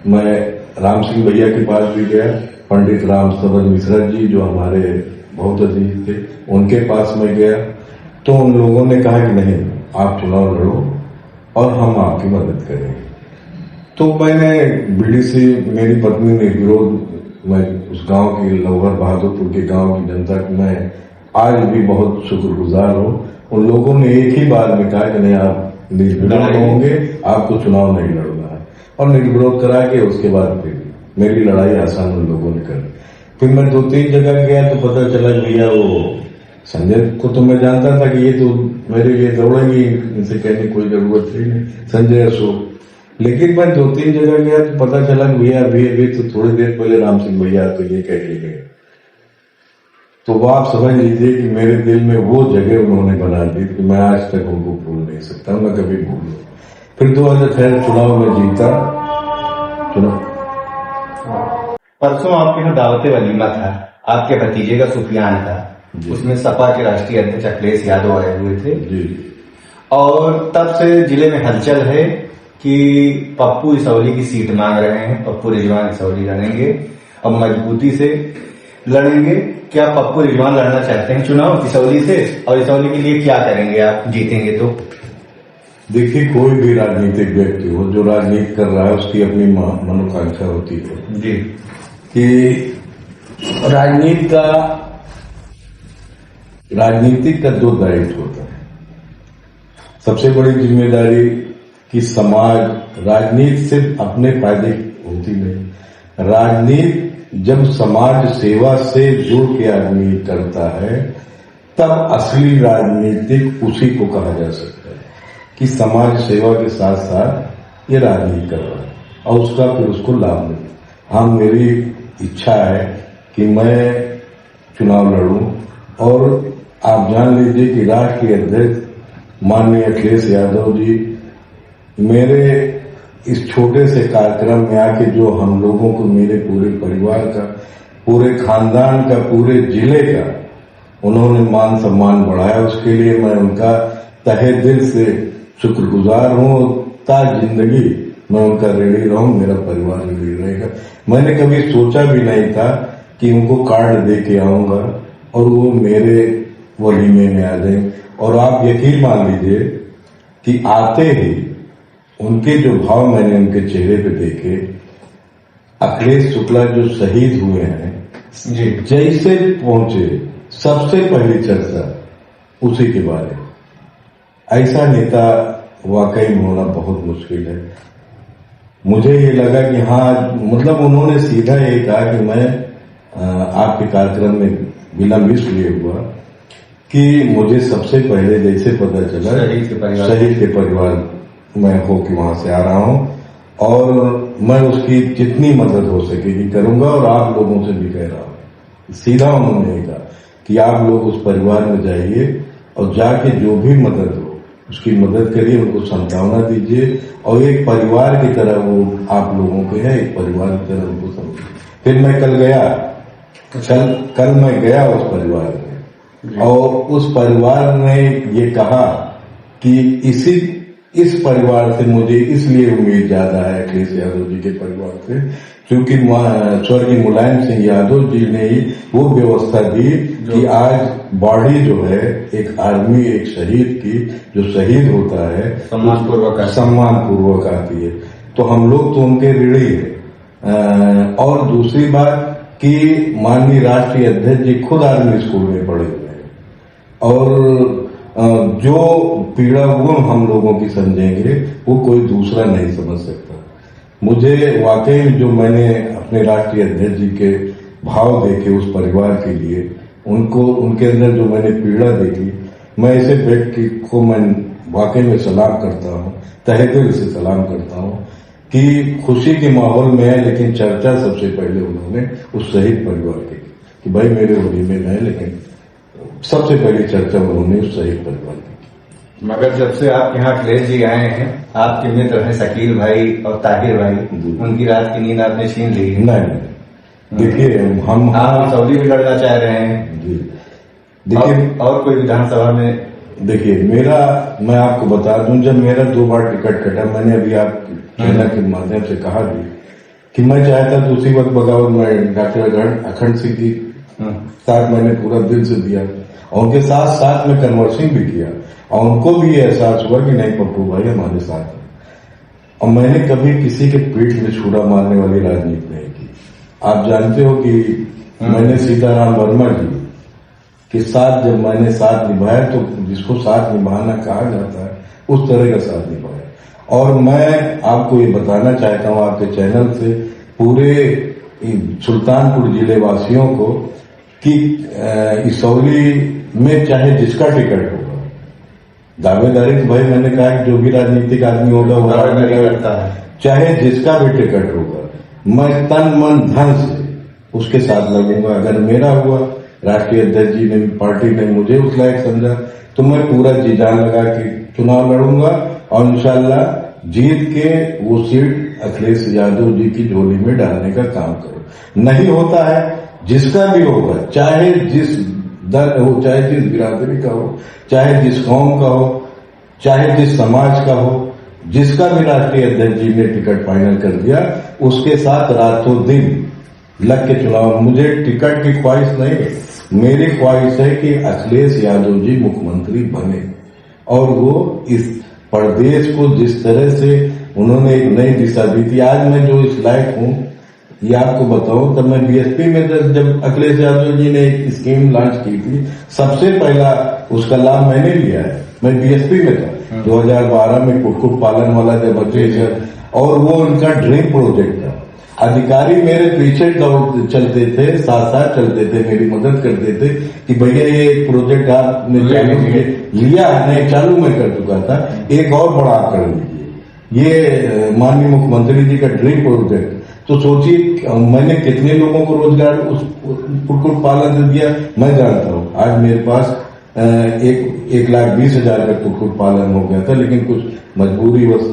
मैं राम सिंह भैया के पास भी गया, पंडित राम सुब्रत मिश्रा जी जो हमारे बहुत अजीज थे उनके पास में गया, तो उन लोगों ने कहा कि नहीं, आप चुनाव लड़ो और हम आपकी मदद करेंगे। तो मैंने बीडीसी, मेरी पत्नी ने विरोध, मैं उस गांव की लौहर बहादुरपुर के गांव की जनता की मैं आज भी बहुत शुक्रगुजार हूँ। उन लोगों ने एक ही बार में कहा कि नहीं, आप निर्विरोध होंगे, आपको चुनाव नहीं लड़ना है, और निर्विरोध करा के उसके बाद फिर मेरी लड़ाई आसान उन लोगों ने कर। फिर मैं 2-3 जगह गया तो पता चला भैया वो संजय को तो मैं जानता था कि ये तो मेरे लिए दौड़ेंगे, इनसे कहने की कोई जरूरत ही नहीं, संजय अशोक। लेकिन मैं 2-3 जगह गया तो पता चला कि भैया अभी तो थोड़ी देर पहले राम सिंह भैया तो ये कह के गए। तो वो आप समझ लीजिए कि मेरे दिल में वो जगह उन्होंने बना दी कि मैं आज तक उनको भूल नहीं सकता, मैं कभी भूल नहीं। फिर 2000 चुनाव में जीता। परसों आपके यहाँ दावते वलीमा था, आपके भतीजे का सुफियान था, उसमें सपा के राष्ट्रीय अध्यक्ष अखिलेश यादव आए हुए थे जी। और तब से जिले में हलचल है कि पप्पू इसौली की सीट मांग रहे हैं, पप्पू रिजवान इसौली लड़ेंगे और मजबूती से लड़ेंगे। क्या पप्पू रिजवान लड़ना चाहते हैं चुनाव इसौली से, और इसौली के लिए क्या करेंगे आप जीतेंगे तो? देखिए, कोई भी राजनीतिक व्यक्ति हो जो राजनीति कर रहा है उसकी अपनी मनोकांक्षा होती है जी कि राजनीतिक का 2 दायित्व होता है। सबसे बड़ी जिम्मेदारी कि समाज, राजनीति सिर्फ अपने फायदे होती नहीं, राजनीति जब समाज सेवा से जुड़ के आदमी करता है तब असली राजनीतिक उसी को कहा जा सकता है कि समाज सेवा के साथ साथ ये राजनीति कर रहा है और उसका फिर उसको लाभ मिले। हाँ, मेरी इच्छा है कि मैं चुनाव लड़ूं और आप जान लीजिए कि राष्ट्रीय अध्यक्ष माननीय अखिलेश यादव जी मेरे इस छोटे से कार्यक्रम में आके जो हम लोगों को, मेरे पूरे परिवार का, पूरे खानदान का, पूरे जिले का उन्होंने मान सम्मान बढ़ाया, उसके लिए मैं उनका तहे दिल से शुक्रगुजार हूँ। ताज जिंदगी मैं उनका ऋणी रहूं, मेरा परिवार ऋणी रहेगा। मैंने कभी सोचा भी नहीं था कि उनको कार्ड दे के आऊंगा और वो मेरे वलीमे में आ जाए। और आप यकीन मान लीजिए कि आते ही उनके जो भाव मैंने उनके चेहरे पे देखे, अखिलेश शुक्ला जो शहीद हुए हैं जी, जैसे पहुंचे सबसे पहली चर्चा उसी के बारे में। ऐसा नेता वाकई में होना बहुत मुश्किल है। मुझे ये लगा कि हाँ, मतलब उन्होंने सीधा ये कहा कि मैं आपके कार्यक्रम में विलंब इसलिए हुआ कि मुझे सबसे पहले जैसे पता चला शहीद के परिवार मैं होके वहां से आ रहा हूं और मैं उसकी जितनी मदद हो सकेगी करूंगा और आप लोगों से भी कह रहा हूं। सीधा उन्होंने कहा कि आप लोग उस परिवार में जाइए और जाके जो भी मदद हो उसकी मदद करिए, उनको सांत्वना दीजिए और एक परिवार की तरह वो आप लोगों के है, एक परिवार की तरह उनको समझिए। फिर मैं कल गया, कल मैं गया उस परिवार में और उस परिवार ने ये कहा कि इस परिवार से मुझे इसलिए उम्मीद ज्यादा है अखिलेश यादव जी के परिवार से, क्योंकि स्वर्गीय मुलायम सिंह यादव जी ने ही वो व्यवस्था दी कि आज बॉडी जो है एक आर्मी, एक शहीद की जो शहीद होता है सम्मान पूर्वक आती है। तो हम लोग तो उनके ऋणी है। और दूसरी बात कि माननीय राष्ट्रीय अध्यक्ष जी खुद आर्मी स्कूल में पढ़े हुए हैं और जो पीड़ा वो हम लोगों की समझेंगे वो कोई दूसरा नहीं समझ सकता। मुझे वाकई जो मैंने अपने राष्ट्रीय अध्यक्ष जी के भाव देखे उस परिवार के लिए, उनको उनके अंदर जो मैंने पीड़ा देखी, मैं ऐसे व्यक्ति को मैं वाकई में सलाम करता हूँ, तहे दिल से सलाम करता हूँ कि खुशी के माहौल में है, लेकिन चर्चा सबसे पहले उन्होंने उस शहीद परिवार की कि भाई मेरे होली में है, लेकिन सबसे पहली चर्चा उन्होंने उस शहीद परिवार की। मगर जब से आप यहाँ अखिलेश जी आए हैं, आपके मित्र हैं शकील भाई और ताहिर भाई, उनकी रात की नींद आपने छीन ली है। नहीं, देखिए हम आप सऊदी भी लड़ना चाह रहे हैं जी, देखिए और कोई विधानसभा में। देखिए मैं आपको बता दूं, जब मेरा 2 बार टिकट कटा, मैंने अभी आप चैनल के माध्यम से कहा भी कि मैं चाहता तो उसी वक्त बगावत में डॉक्टर अखंड सिंह की साथ मैंने पूरा दिल से दिया, और उनके साथ साथ में कन्वर्सिंग भी किया, और उनको भी ये एहसास हुआ कि नहीं पप्पू भाई हमारे साथ है। और मैंने कभी किसी के पीठ में छुरा मारने वाली राजनीति नहीं की। आप जानते हो कि मैंने सीताराम वर्मा जी के साथ जब मैंने साथ निभाया, तो जिसको साथ निभाना कहा जाता है उस तरह का साथ निभाया। और मैं आपको ये बताना चाहता हूं आपके चैनल से पूरे सुल्तानपुर जिले वासियों को कि इसौली में चाहे जिसका टिकट होगा, दावेदारी तो भाई मैंने कहा कि जो भी राजनीतिक आदमी होगा वो दावेदारी करता है, चाहे जिसका भी टिकट होगा, मैं तन मन धन से उसके साथ लगूंगा। अगर मेरा हुआ, राष्ट्रीय अध्यक्ष जी ने, पार्टी ने मुझे उस लायक समझा, तो मैं पूरा जी जान लगा के चुनाव लड़ूंगा, और इंशाल्लाह जीत के वो सीट अखिलेश यादव जी की झोली में डालने का काम करो। नहीं होता है, जिसका भी होगा, चाहे जिस दल हो, चाहे जिस बिरादरी का हो, चाहे जिस कौम का हो, चाहे जिस समाज का हो, जिसका भी राष्ट्रीय अध्यक्ष जी ने टिकट फाइनल कर दिया, उसके साथ रातों दिन लग के चुनाव। मुझे टिकट की ख्वाहिश नहीं है, मेरी ख्वाहिश है कि अखिलेश यादव जी मुख्यमंत्री बने, और वो इस प्रदेश को जिस तरह से उन्होंने एक नई दिशा दी थी, आज मैं जो इस लायक हूं ये आपको बताऊं, तब मैं बीएसपी में जब अखिलेश यादव जी ने एक स्कीम लॉन्च की थी, सबसे पहला उसका लाभ मैंने लिया है। मैं बीएसपी में था 2012 में, कुक्कुट पालन वाला जब बच्चे, और वो उनका ड्रीम प्रोजेक्ट था। अधिकारी मेरे पीछे चलते थे, साथ साथ चलते थे, मेरी मदद करते थे कि भैया ये प्रोजेक्ट आपने चालू लिया है, नहीं चालू मैं कर चुका था, एक और बड़ा आप कर लीजिए, ये माननीय मुख्यमंत्री जी का ड्रीम प्रोजेक्ट। तो सोचिए मैंने कितने लोगों को रोजगार उस कुक्कुट पालन से दिया, मैं जानता हूँ। आज मेरे पास 1,20,000 का कुक्कुट पालन हो गया था, लेकिन कुछ मजबूरी बस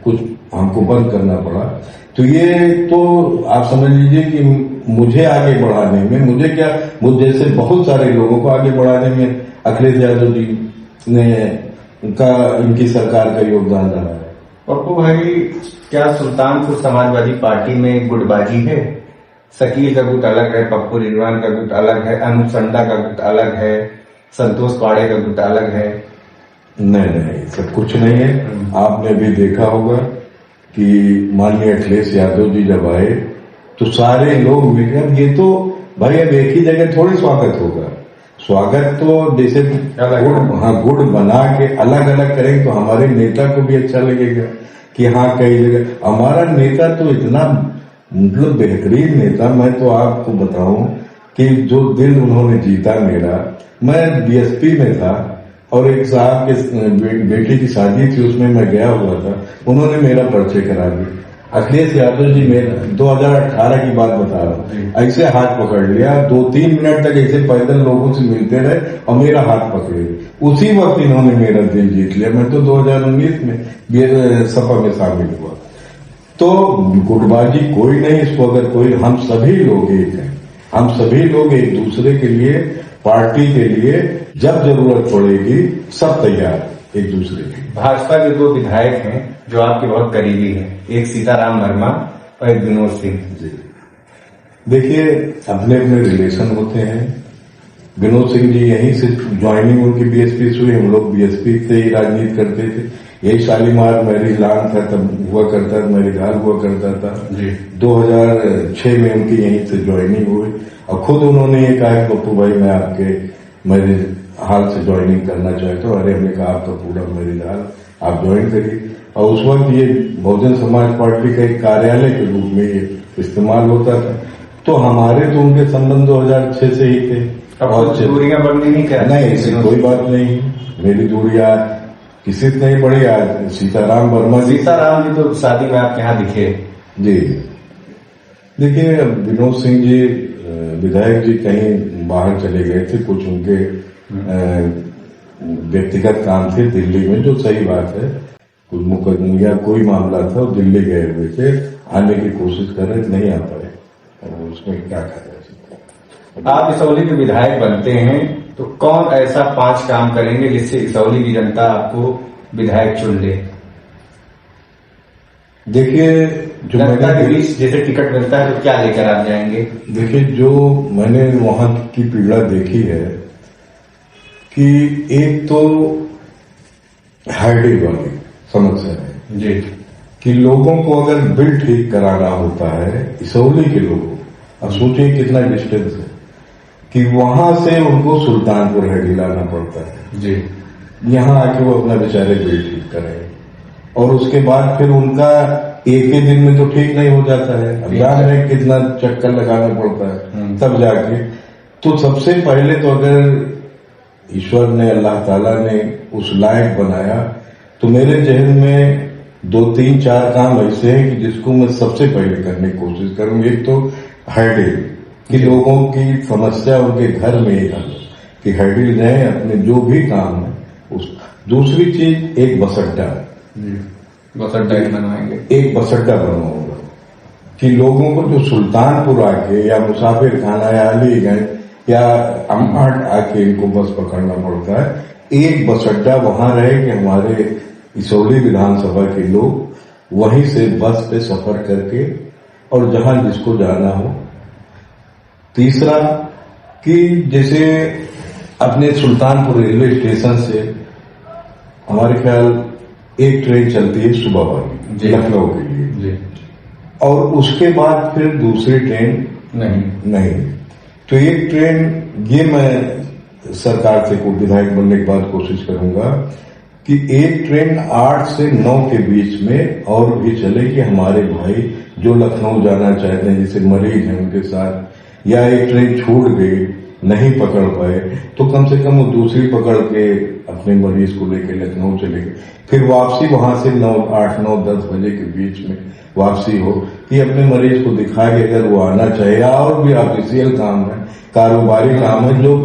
कुछ हमको बंद करना पड़ा। तो ये तो आप समझ लीजिए कि मुझे आगे बढ़ाने में, मुझे क्या, मुझे जैसे बहुत सारे लोगों को आगे बढ़ाने में अखिलेश यादव जी ने इनकी सरकार का योगदान रहा है। पप्पू भाई, क्या सुल्तानपुर समाजवादी पार्टी में गुटबाजी है? शकील का गुट अलग है, पप्पू रिजवान का गुट अलग है, अनूप संडा का गुट अलग है, संतोष पाड़े का गुट अलग है? नहीं, सब कुछ नहीं है। आपने भी देखा होगा कि माननीय अखिलेश यादव जी जब आए तो सारे लोग मिले। अब ये तो भाई अब एक ही जगह थोड़ी स्वागत होगा, स्वागत तो जैसे गुड़ बना के अलग अलग करेंगे तो हमारे नेता को भी अच्छा लगेगा कि हाँ कई जगह हमारा नेता तो इतना मतलब बेहतरीन नेता। मैं तो आपको बताऊं कि जो दिल उन्होंने जीता मेरा, मैं बीएसपी में था और एक साहब के बेटी की शादी थी, उसमें मैं गया हुआ था, उन्होंने मेरा परिचय करा दिया। अखिलेश यादव जी मेरा 2018 की बात बता रहा हूँ, ऐसे हाथ पकड़ लिया, 2-3 मिनट तक ऐसे पैदल लोगों से मिलते रहे और मेरा हाथ पकड़े, उसी वक्त इन्होंने मेरा दिल जीत लिया। मैं तो 2019 में सपा में शामिल हुआ। तो गुटबाजी कोई नहीं, इसको अगर कोई, हम सभी लोग एक हैं, हम सभी लोग एक दूसरे के लिए, पार्टी के लिए जब जरूरत पड़ेगी सब तैयार एक दूसरे के। भाजपा के 2 विधायक हैं जो आपके बहुत करीबी हैं, एक सीताराम वर्मा और एक विनोद सिंह जी। देखिए अपने अपने रिलेशन होते हैं। विनोद सिंह जी यहीं से ज्वाइनिंग उनकी बीएसपी से हुई, हम लोग बीएसपी से ही राजनीति करते थे। यही शालीमार मैरिज लॉन था तब हुआ करता था, मैरिज हॉल हुआ करता था। 2006 में उनकी यहीं से ज्वाइनिंग हुई और खुद उन्होंने ये कहा कि पप्पू भाई मैं आपके मैरिज हॉल से ज्वाइनिंग करना चाहता हूँ। अरे हमने कहा आपका पूरा मैरिज हॉल आप ज्वाइन करिए। और उस वक्त ये बहुजन समाज पार्टी का एक कार्यालय के रूप में ये इस्तेमाल होता था। तो हमारे तो उनके संबंध 2006 से ही थे। और दूरियां बढ़नी नहीं क्या? नहीं, ऐसी कोई बात नहीं। मेरी दूरियां किसी से नहीं पड़ी। आज सीताराम वर्मा जी, सीताराम जी तो शादी में आपके यहाँ दिखे। जी देखिए, विनोद सिंह जी विधायक जी कहीं बाहर चले गए थे, कुछ उनके व्यक्तिगत काम थे दिल्ली में, जो सही बात है। कुछ मुकदमा या कोई मामला था, वो दिल्ली गए हुए थे, आने की कोशिश कर रहे थे, नहीं आ पाए। और उसमें क्या कर रहे थे। आप इसौली के विधायक बनते हैं तो कौन ऐसा 5 काम करेंगे जिससे इसौली की जनता आपको विधायक चुन ले? देखिए, जो जनता के बीच जैसे टिकट मिलता है तो क्या लेकर आप जाएंगे? देखिए, जो मैंने वहां की पीड़ा देखी है कि एक तो हाइडिंग वाली समस्या है जी, कि लोगों को अगर बिल ठीक कराना होता है, इसौली के लोगों, अब सोचिए कितना डिस्टेंस है कि वहां से उनको सुल्तानपुर हेडी लाना पड़ता है जी, यहाँ आके वो अपना बेचारे बिल ठीक करें, और उसके बाद फिर उनका एक ही दिन में तो ठीक नहीं हो जाता है। अब जान रहे कितना चक्कर लगाना पड़ता है तब जाके। तो सबसे पहले तो अगर ईश्वर ने, अल्लाह ताला ने उस लायक बनाया, तो मेरे जहन में 2, 3, 4 काम ऐसे हैं कि जिसको मैं सबसे पहले करने की कोशिश करूँ। एक तो हाइडिंग, कि लोगों की समस्या उनके घर में ही हल, कि हाइडिंग जाए अपने जो भी काम है उस। दूसरी चीज, एक बस अड्डा, बस अड्डा बनवाएंगे, एक बस अड्डा बनवाऊंगा कि लोगों को जो सुल्तानपुर आके या मुसाफिर खाना या अलीगंज या अम्बाट आके इनको बस पकड़ना पड़ता है, एक बस अड्डा वहां रहे कि हमारे इसौली विधानसभा के लोग वहीं से बस पे सफर करके और जहां जिसको जाना हो। तीसरा, कि जैसे अपने सुल्तानपुर रेलवे स्टेशन से हमारे ख्याल एक ट्रेन चलती है सुबह वाली लखनऊ के लिए जी, और उसके बाद फिर दूसरी ट्रेन नहीं। तो एक ट्रेन, ये मैं सरकार से को विधायक बनने के बाद कोशिश करूंगा कि एक ट्रेन 8 से 9 के बीच में और भी चले कि हमारे भाई जो लखनऊ जाना चाहते हैं, जैसे मरीज हैं उनके साथ, या एक ट्रेन छूट गई, नहीं पकड़ पाए, तो कम से कम वो दूसरी पकड़ के अपने मरीज को लेकर लखनऊ चले गए, फिर वापसी वहां से 8, 9, 10 बजे के बीच में वापसी हो, कि अपने मरीज को दिखा के अगर वो आना चाहिए। और भी ऑफिशियल काम है, कारोबारी काम है, जो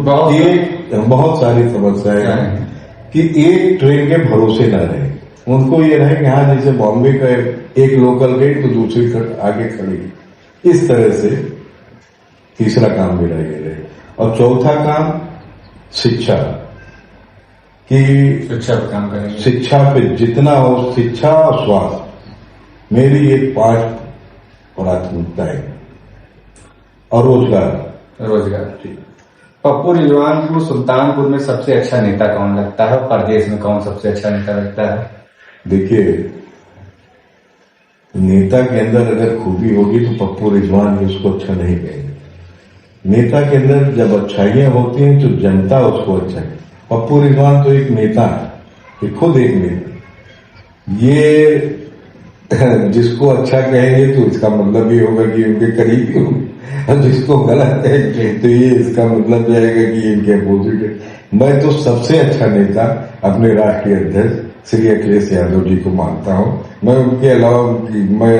बहुत सारी समस्याएं हैं कि एक ट्रेन के भरोसे न रहे। उनको ये रहे कि हाँ, जैसे बॉम्बे का एक लोकल गई तो दूसरी आगे खड़ी, इस तरह से। तीसरा काम मेरा ये रहे। और चौथा काम शिक्षा, कि शिक्षा पर काम करेंगे। शिक्षा पे जितना हो, शिक्षा और स्वास्थ्य, मेरी ये 5 प्राथमिकताएं, और रोजगार। पप्पू रिजवान को सुल्तानपुर में सबसे अच्छा नेता कौन लगता है, प्रदेश में कौन सबसे अच्छा नेता लगता है? देखिए, नेता के अंदर अगर खूबी होगी तो पप्पू रिजवान भी उसको अच्छा नहीं कहेंगे। नेता के अंदर जब अच्छाइयां होती हैं तो जनता उसको अच्छा है। पप्पू रिजवान तो एक नेता है, ये खुद एक नेता। ये जिसको अच्छा कहेंगे तो इसका मतलब ये होगा कि उनके करीबी होंगे, और जिसको गलत कहेंगे तो ये इसका मतलब जाएगा कि इनके अपोजिट है। मैं तो सबसे अच्छा नेता अपने राष्ट्रीय अध्यक्ष श्री अखिलेश यादव जी को मानता हूं। मैं उनके अलावा मैं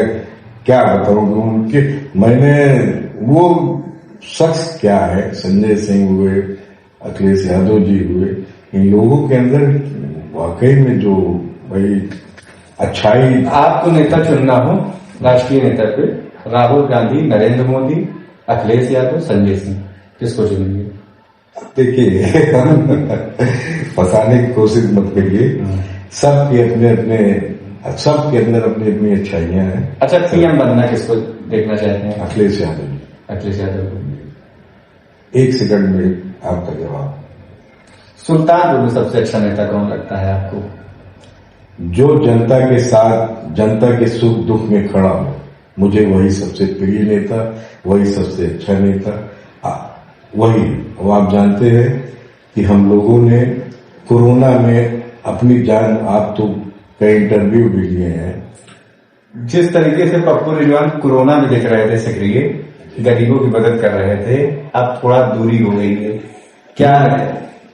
क्या बताऊं कि उनके, मैंने वो शख्स क्या है, संजय सिंह हुए, अखिलेश यादव जी हुए, इन लोगों के अंदर वाकई में जो भाई अच्छाई। आपको नेता चुनना हो राष्ट्रीय नेता पे, राहुल गांधी, नरेंद्र मोदी, अखिलेश यादव, संजय सिंह, किसको चुनेंगे? देखिए, फंसाने की कोशिश मत करिए। सबके सबके अंदर अपनी अपनी अच्छाइयां हैं। अच्छा, पीएम बनना किसको देखना चाहते हैं? अखिलेश यादव जी। अखिलेश यादव को। 1 सेकंड में आपका जवाब। सुल्तानपुर में सबसे अच्छा नेता कौन लगता है आपको? जो जनता के साथ, जनता के सुख दुख में खड़ा हो, मुझे वही सबसे प्रिय नेता, वही सबसे अच्छा नेता वही। वो आप जानते हैं कि हम लोगों ने कोरोना में अपनी जान, आप तो कई इंटरव्यू भी लिए हैं, जिस तरीके से पप्पू रिजवान कोरोना में दिख रहे थे सक्रिय, गरीबों की मदद कर रहे थे, अब थोड़ा दूरी हो गई है। क्या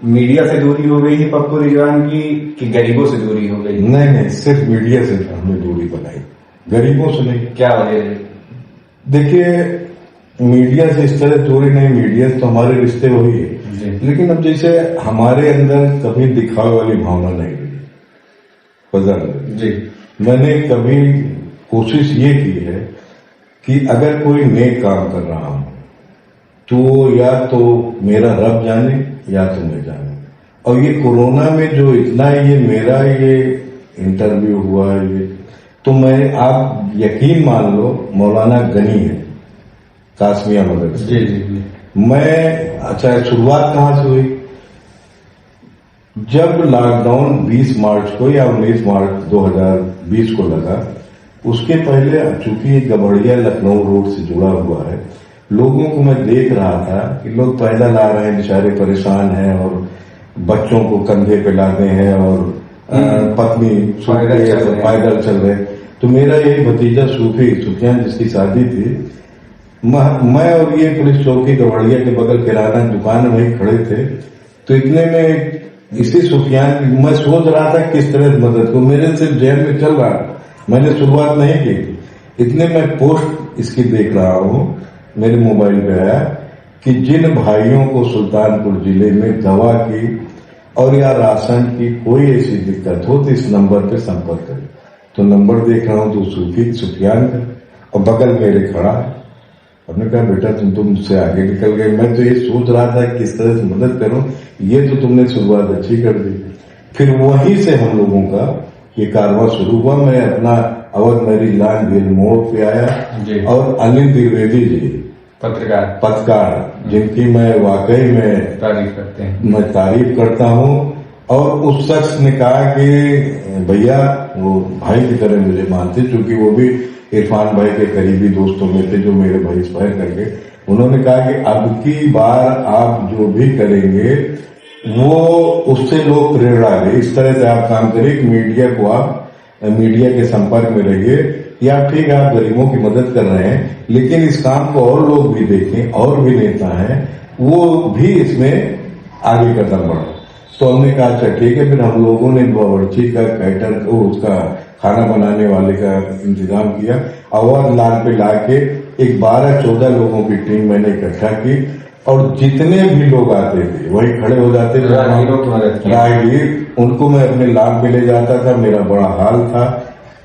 मीडिया से दूरी हो गई है पप्पू रिजवान की, कि गरीबों से दूरी हो गई? नहीं नहीं, सिर्फ मीडिया से हमने दूरी बनाई, गरीबों से नहीं। क्या वजह है? देखिए, मीडिया से इस तरह दूरी नहीं, मीडिया से तो हमारे रिश्ते वही है, लेकिन अब जैसे हमारे अंदर कभी दिखावे वाली भावना नहीं रही फजल जी। मैंने कभी कोशिश ये की है कि अगर कोई नेक काम कर रहा हूं तो या तो मेरा रब जाने या तो मैं जाने। और ये कोरोना में जो इतना ये मेरा ये इंटरव्यू हुआ ये, तो मैं, आप यकीन मान लो, मौलाना गनी है कासमिया मदरसे। जी जी जी। मैं, अच्छा, शुरुआत कहां से हुई? जब लॉकडाउन 20 मार्च को या 19 मार्च 2020 को लगा, उसके पहले चूंकि गबड़िया लखनऊ रोड से जुड़ा हुआ है, लोगों को मैं देख रहा था कि लोग पैदल आ रहे हैं, बेचारे परेशान हैं, और बच्चों को कंधे पे लाते हैं, और पत्नी पैदल चल रहे। तो मेरा एक भतीजा सूफी सुफियान, जिसकी शादी थी, मैं और ये पुलिस चौकी गवड़िया के बगल किराना दुकान में वहीं खड़े थे। तो इतने में इसी सुफियान, मैं सोच रहा था किस तरह मदद को, मेरे से जेल में चल रहा, मैंने शुरुआत नहीं की। इतने में पोस्ट इसकी देख रहा हूं, मेरे मोबाइल पे आया कि जिन भाइयों को सुल्तानपुर जिले में दवा की और या राशन की कोई ऐसी दिक्कत हो तो इस नंबर पे संपर्क करें। तो नंबर देख रहा हूं तो सूफी सुफियान का, और बगल मेरे खड़ा है। हमने कहा, बेटा तुम तो मुझसे आगे निकल गए, मैं तो ये सोच रहा था किस तरह से मदद करूं, ये तो तुमने शुरुआत अच्छी कर दी। फिर वहीं से हम लोगों का ये कारवां शुरू हुआ। मैं अपना अवध मेरी लाइन गेल मोड़ पे आया, और अनिल द्विवेदी जी पत्रकार जिनकी मैं वाकई में तारीफ करता हूं, और उस शख्स ने कहा कि भैया, वो भाई की तरह मुझे मानते, क्योंकि वो भी इरफान भाई के करीबी दोस्तों में थे, जो मेरे भाई एक्सपायर कर गए। उन्होंने कहा कि अब की बार आप जो भी करेंगे वो उससे लोग प्रेरणा ले, इस तरह से आप काम करें कि मीडिया को आप मीडिया के संपर्क में रहिए, या ठीक है आप गरीबों की मदद कर रहे हैं, लेकिन इस काम को और लोग भी देखें, और भी नेता हैं वो भी इसमें आगे कदम बढ़े। तो हमने कहा अच्छा ठीक है। फिर हम लोगों ने बावर्ची का, कैटर को, उसका खाना बनाने वाले का इंतजाम किया, और लाल पे लाके एक 12-14 लोगों की टीम मैंने इकट्ठा की, और जितने भी लोग आते थे वही खड़े हो जाते थे, राहगीर, उनको मैं अपने लाभ पे ले जाता था। मेरा बड़ा हाल था,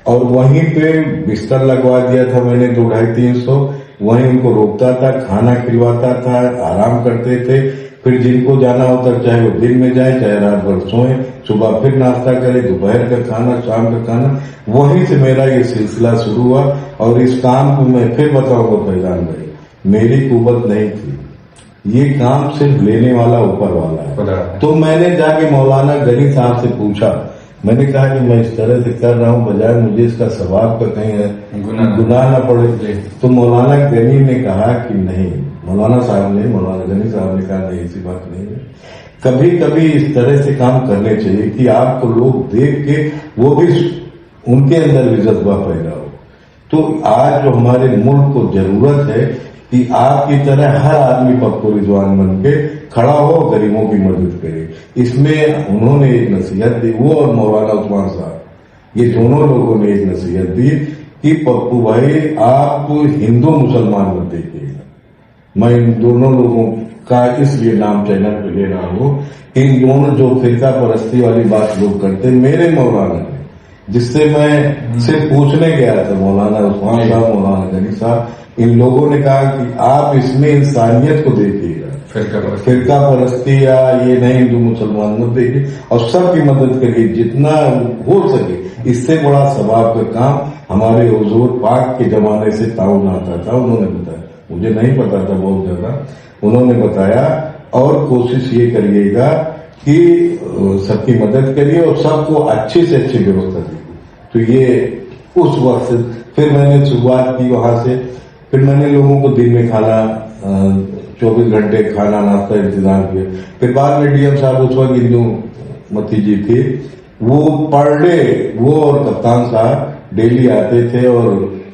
और वहीं पे बिस्तर लगवा दिया था मैंने 200-300, वहीं उनको रोकता था, खाना खिलवाता था, आराम करते थे। फिर जिनको जाना होता चाहे वो दिन में जाए, चाहे रात भर सोए, सुबह फिर नाश्ता करे, दोपहर का खाना, शाम का खाना। वहीं से मेरा ये सिलसिला शुरू हुआ। और इस काम को मैं फिर बताऊंगा फैजान भाई, मेरी कुवत नहीं थी, ये काम सिर्फ लेने वाला ऊपर वाला है। तो मैंने जाके मौलाना गनी साहब से पूछा, मैंने कहा कि मैं इस तरह से कर रहा हूं, बजाय मुझे इसका सवाब का कहीं गुनाह न पड़े। तो मौलाना गनी ने कहा कि नहीं, मौलाना साहब ने, मौलाना गनी साहब ने कहा नहीं, ऐसी बात नहीं है, कभी कभी इस तरह से काम करने चाहिए कि आपको लोग देख के वो भी उनके अंदर भी जज्बा पैदा हो। तो आज जो हमारे मुल्क को जरूरत है कि आपकी तरह हर आदमी पप्पू रिजवान बन के खड़ा हो, गरीबों की मदद करे। इसमें उन्होंने एक नसीहत दी, वो और मौलाना उस्मान साहब, ये दोनों लोगों ने एक नसीहत दी कि पप्पू भाई आप हिंदू मुसलमान मत देखिएगा। मैं इन दोनों लोगों का इसलिए नाम चैनल पे ले रहा हूं कि इन दोनों जो फिरका परस्ती वाली बात लोग करते, मेरे मौलाना ने, जिससे मैं सिर्फ पूछने गया था, मौलाना उस्मान साहब, मौलाना गनी साहब, इन लोगों ने कहा कि आप इसमें इंसानियत को देखिएगा, फिरका परस्ती या ये नहीं हिंदू मुसलमान मत देखिए, और सबकी मदद करिए जितना हो सके। इससे बड़ा सवाब का काम हमारे हुजूर पाक के जमाने से ताउन आता था, उन्होंने बताया, मुझे नहीं पता था बहुत ज्यादा, उन्होंने बताया। और कोशिश ये करिएगा कि सबकी मदद करिए और सबको अच्छी से अच्छी व्यवस्था दीजिए। तो ये उस वक्त फिर मैंने शुरुआत की वहां से। फिर मैंने लोगों को दिन में खाना 24 घंटे खाना नाश्ता इंतजाम किया। फिर बाद में डीएम साहब, उस वक्त इंदू मती जी थे, वो पर डे वो और कप्तान साहब डेली आते थे, और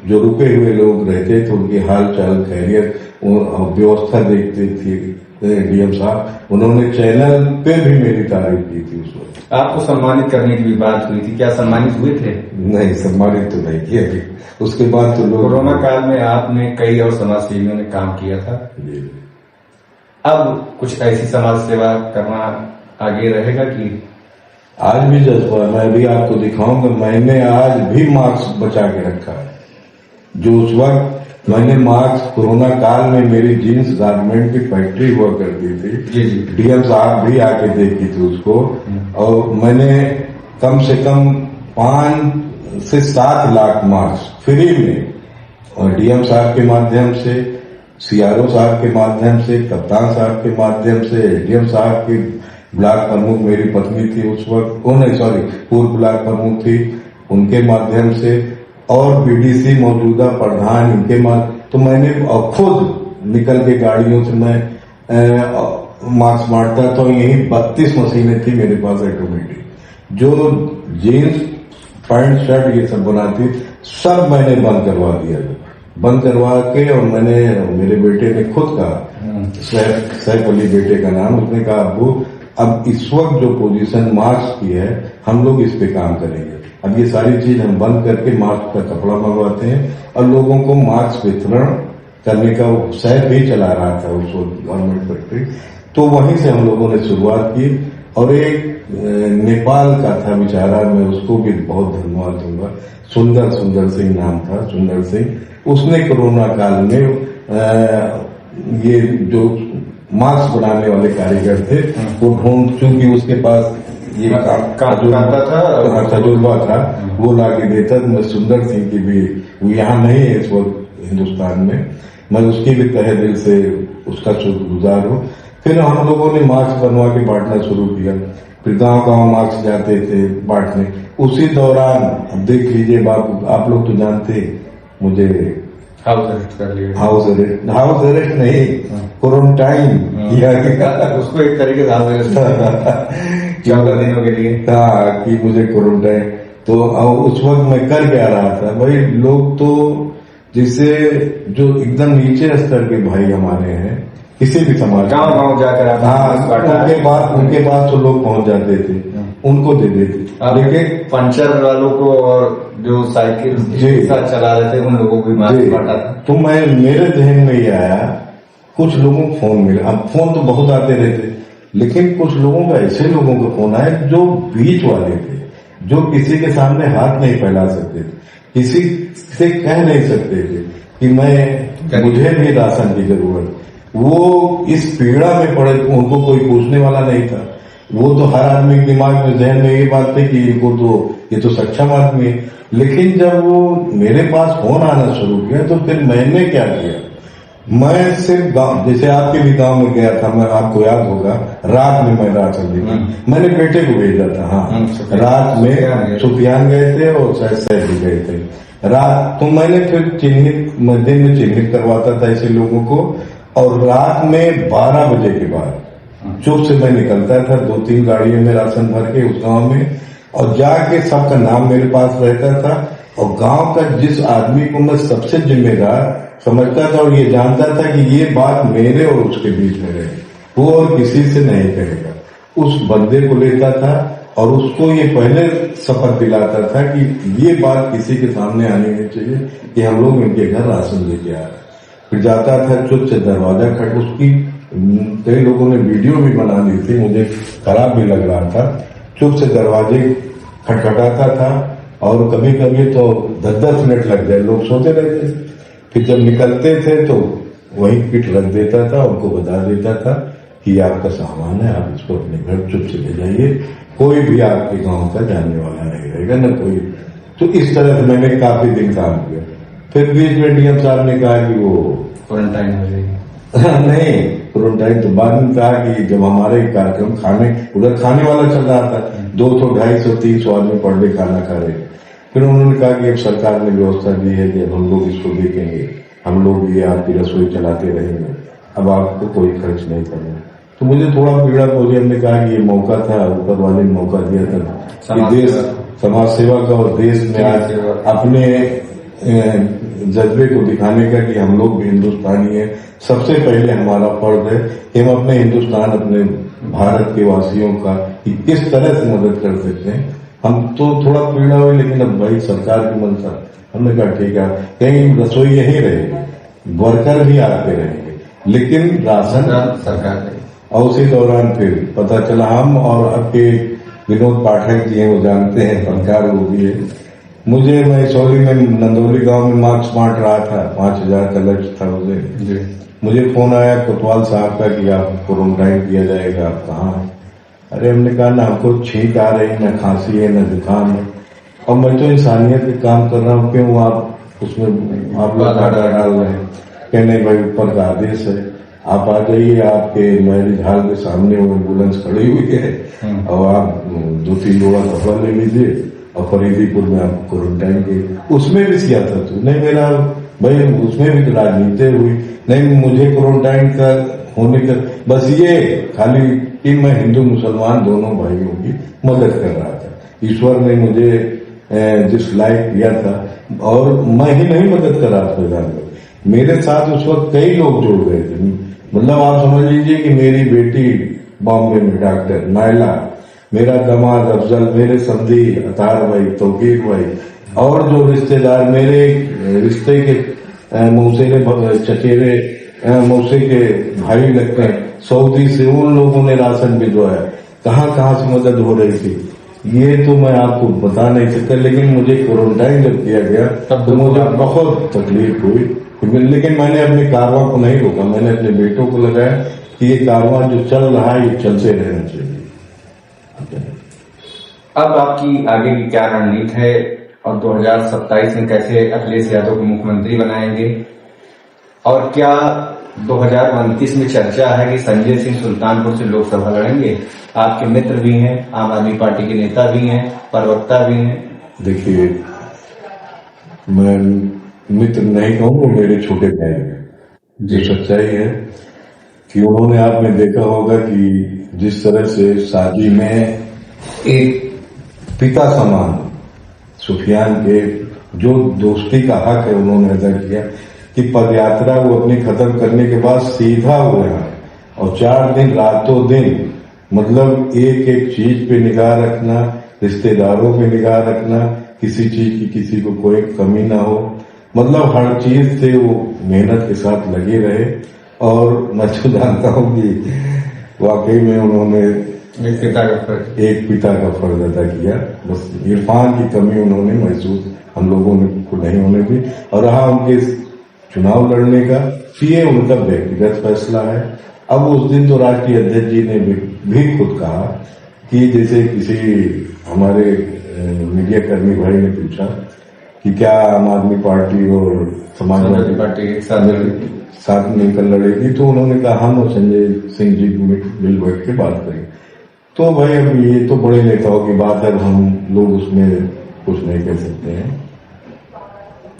जो रुके हुए लोग रहते थे उनकी हाल चाल खैरियत और व्यवस्था देखते थे डीएम साहब। उन्होंने चैनल पे भी मेरी तारीफ की थी उस वक्त। आपको सम्मानित करने की भी बात हुई थी, क्या सम्मानित हुए थे? नहीं, सम्मानित तो नहीं किया अभी। उसके बाद तो लोग कोरोना काल में आपने कई और समाज सेवियों ने काम किया था, जी। अब कुछ ऐसी समाज सेवा करना आगे रहेगा कि? आज भी जज्बा, मैं अभी आपको दिखाऊंगा, मैंने आज भी मास्क बचा के रखा है। जो उस वक्त मैंने मास्क कोरोना काल में मेरी जीन्स गारमेंट की फैक्ट्री हुआ करती थी, जी जी, डीएम साहब भी आके देखी थी उसको, और मैंने कम से कम 5 से 7 लाख मास्क फ्री में, और डीएम साहब के माध्यम से, सीआरओ साहब के माध्यम से, कप्तान साहब के माध्यम से, एडीएम साहब की ब्लॉक प्रमुख मेरी पत्नी थी उस वक्त, पूर्व ब्लॉक प्रमुख थी, उनके माध्यम से, और बीडीसी मौजूदा प्रधान, इनके माध्यम, तो मैंने खुद निकल के गाड़ियों से मैं मास्क बांटता। तो यही 32 मशीनें थी मेरे पास ऑटोमेटिक, जो जीन्स पैंट शर्ट ये सब बनाती, सब मैंने बंद करवा दिया, बंद करवा के, और मैंने, मेरे बेटे ने खुद कहा, सैफ अली बेटे का नाम, उसने कहा अब्बू अब इस वक्त जो पोजीशन मास्क की है, हम लोग इस पे काम करेंगे। अब ये सारी चीज हम बंद करके मास्क का कपड़ा मंगवाते हैं, और लोगों को मास्क वितरण करने का सैफ ही चला रहा था उस वक्त गवर्नमेंट फैक्ट्री। तो वहीं से हम लोगों ने शुरुआत की, और एक नेपाल का था बेचारा, मैं उसको भी बहुत धन्यवाद दूंगा, सुंदर सिंह नाम था, सुंदर सिंह, उसने कोरोना काल में ये जो मास्क बनाने वाले कारीगर थे वो ढूंढ, चूंकि उसके पास ये तजुर्बा था, वो ला के देता। मैं सुंदर सिंह की भी, वो यहाँ नहीं है इस वक्त हिंदुस्तान में, मैं उसकी भी तहे दिल से उसका शुक्रगुजार हूँ। फिर हम लोगों ने मास्क बनवा के बांटना शुरू किया, फिर गांव मास्क जाते थे बांटने। उसी दौरान अब देख लीजिए, आप लोग तो जानते, मुझे हाउस अरेस्ट कर लिया। हाउस अरेस्ट नहीं, क्वारंटाइन किया गया, उसको एक तरीके से हाउस अरेस्ट 14 दिनों के लिए। हाँ, कि मुझे क्वारंटाइन। तो उस वक्त मैं कर क्या रहा था भाई, लोग तो जिससे जो एकदम नीचे स्तर के भाई हमारे हैं, किसी भी समाज, गांव जाकर, हाँ, उनके पास तो लोग पहुंच जाते थे, उनको दे देते। लेकिन पंचर वालों को और जो साइकिल चला रहे थे उन लोगों को भी मास्क बांटा था। तो मेरे जहन में ये आया, कुछ लोगों को फोन मिला, अब फोन तो बहुत आते रहते, लेकिन कुछ लोगों का, ऐसे लोगों को फोन आए जो बीच वाले थे, जो किसी के सामने हाथ नहीं फैला सकते थे, किसी से कह नहीं सकते थे कि मुझे भी राशन की जरूरत, वो इस पीड़ा में पड़े, उनको कोई पूछने वाला नहीं था। वो तो हर आदमी के दिमाग में, जहन में ये बात थी कि ये तो सक्षम आदमी है। लेकिन जब वो मेरे पास फोन आना शुरू किया, तो फिर मैंने क्या किया, मैं सिर्फ गांव, जैसे आपके भी गांव में गया था मैं, आपको याद होगा, रात में मैं राशन लेकर, मैंने बेटे को भेजा था। हाँ, रात में सुफियान गए थे और सैफ भी गए थे रात। तो मैंने फिर दिन में चिन्हित करवाता था ऐसे लोगों को, और रात में 12 बजे के बाद चुप से मैं निकलता था 2-3 गाड़ियों में राशन भर के उस गांव में, और जाके सबका नाम मेरे पास रहता था, और गांव का जिस आदमी को मैं सबसे जिम्मेदार समझता था और ये जानता था कि ये बात मेरे और उसके बीच में रहे, वो और किसी से नहीं कहेगा, उस बंदे को लेता था और उसको ये पहले शपथ दिलाता था कि ये बात किसी के सामने आनी नहीं चाहिए कि हम लोग इनके घर राशन लेके आ रहे। फिर जाता था चुप से दरवाजा खट, उसकी कई लोगों ने वीडियो भी बना ली थी, मुझे खराब भी लग रहा था, चुप से दरवाजे खटखटाता था, और कभी कभी तो 10-10 मिनट लग जाए, लोग सोते रहते थे। फिर जब निकलते थे तो वहीं किट रख देता था, उनको बता देता था कि आपका सामान है, आप इसको अपने घर चुप से ले जाइए, कोई भी आपके गांव का जानने वाला नहीं रहेगा न कोई। तो इस तरह से मैंने काफी दिन काम किया। फिर बीच में डीएम साहब ने कहा कि वो क्वारंटाइन हो जाएगी। नहीं, क्वारंटाइन तो बाद में कहा कि जब हमारे कार्यक्रम उधर खाने वाला चल रहा था, 200, 250, 300 आदमी पर डे खाना खा रहे। फिर उन्होंने कहा कि अब सरकार ने व्यवस्था दी है कि अब हम लोग इसको देखेंगे, हम लोग ये आपकी रसोई चलाते रहेंगे, अब आपको कोई खर्च नहीं करना। तो मुझे थोड़ा पीड़ा पहुंची, हमने कहा कि ये मौका था, ऊपर वाले ने मौका दिया था कि देश समाज सेवा का और देश में आज अपने जज्बे को दिखाने का कि हम लोग भी हिंदुस्तानी है। सबसे पहले हमारा फर्ज है कि हम अपने हिंदुस्तान, अपने भारत के वासियों का कि किस तरह से मदद कर सकते हैं। हम तो थोड़ा पीड़ा हुए, लेकिन अब भाई सरकार की मंशा, हमने कहा ठीक है, कहीं रसोई यहीं रहेगी, वर्कर भी आते रहेंगे, लेकिन राशन सरकार और उसी दौरान फिर पता चला हम और आपके विनोद पाठक जी हैं, वो जानते हैं, फनकार वो भी है। मैं सौरी में नंदौली गांव में मार्क्स बांट रहा था, 5,000 का लक्ष्य था मुझे फोन आया कोतवाल साहब का कि आप क्वारंटाइन किया जाएगा, आप कहाँ हैं? अरे हमने कहा ना हमको छींक आ रही, ना खांसी है, ना जुकाम है, और मैं तो इंसानियत के काम कर रहा हूँ, क्यों आप उसमें आप लोग डाल रहे हैं? कहने भाई ऊपर का आदेश है, आप आ जाइए, आपके मैरिज हॉल के सामने वो एम्बुलेंस खड़ी हुई है और आप 2-3 लोड़ा कपड़ा ले लीजिए और फरीदीपुर में आप क्वारंटाइन के। उसमें भी सियासत हुई नहीं, मेरा भाई उसमें भी तो राजनीति हुई नहीं, मुझे क्वारंटाइन का होने का बस ये खाली कि मैं हिंदू मुसलमान दोनों भाइयों की मदद कर रहा था। ईश्वर ने मुझे जिस लायक किया था, और मैं ही नहीं मदद कर रहा था, मेरे साथ उस वक्त कई लोग जुड़ गए थे। मतलब आप समझ लीजिए कि मेरी बेटी बॉम्बे में डॉक्टर नायला, मेरा दामाद अफजल, मेरे समधी अतार भाई, तौकीर भाई, और जो रिश्तेदार मेरे रिश्ते के मौसेरे चचेरे मौसे के भाई लगते हैं सऊदी से, उन लोगों ने राशन भिजवाया। कहाँ से मदद हो रही थी ये तो मैं आपको बता नहीं सकता, लेकिन मुझे क्वारंटाइन जब किया गया तब तो मुझे बहुत तकलीफ हुई, लेकिन मैंने अपने कारवां को नहीं रोका। मैंने अपने बेटों को लगाया कि ये कारवां जो चल रहा है ये चलते रहना चाहिए। अब आपकी आगे की क्या रणनीति है और 2027 में कैसे अखिलेश यादव को मुख्यमंत्री बनाएंगे, और क्या 2029 में चर्चा है कि संजय सिंह सुल्तानपुर से लोकसभा लड़ेंगे? आपके मित्र भी हैं, आम आदमी पार्टी के नेता भी हैं, प्रवक्ता भी हैं। देखिए, मैं मित्र नहीं कहूंगा, मेरे छोटे भाई हैं। जो सच्चाई है कि उन्होंने, आपने देखा होगा कि जिस तरह से शादी में एक पिता समान सुफियान के जो दोस्ती का हक है उन्होंने अदा किया, कि पदयात्रा वो अपनी खत्म करने के बाद सीधा हो रहा है और 4 दिन रातों दिन, मतलब एक एक चीज पे निगाह रखना, रिश्तेदारों पे निगाह रखना, किसी चीज की किसी को कोई कमी ना हो, मतलब हर चीज से वो मेहनत के साथ लगे रहे। और मैं तो जानता हूँ कि वाकई में उन्होंने एक पिता का फर्ज अदा किया। बस इरफान की कमी उन्होंने महसूस हम लोगों ने को नहीं होने दी, और रहा उनके चुनाव लड़ने का, ये उनका व्यक्तिगत फैसला है। अब उस दिन तो राष्ट्रीय अध्यक्ष जी ने भी खुद कहा कि जैसे किसी हमारे मीडिया कर्मी भाई ने पूछा कि क्या आम आदमी पार्टी और समाजवादी पार्टी एक साथ मिलकर लड़ेगी, तो उन्होंने कहा हम और संजय सिंह जी मिल बैठ के बात करेंगे। तो भाई अब ये तो बड़े नेताओं की बात है, हम लोग उसमें कुछ नहीं कर सकते हैं।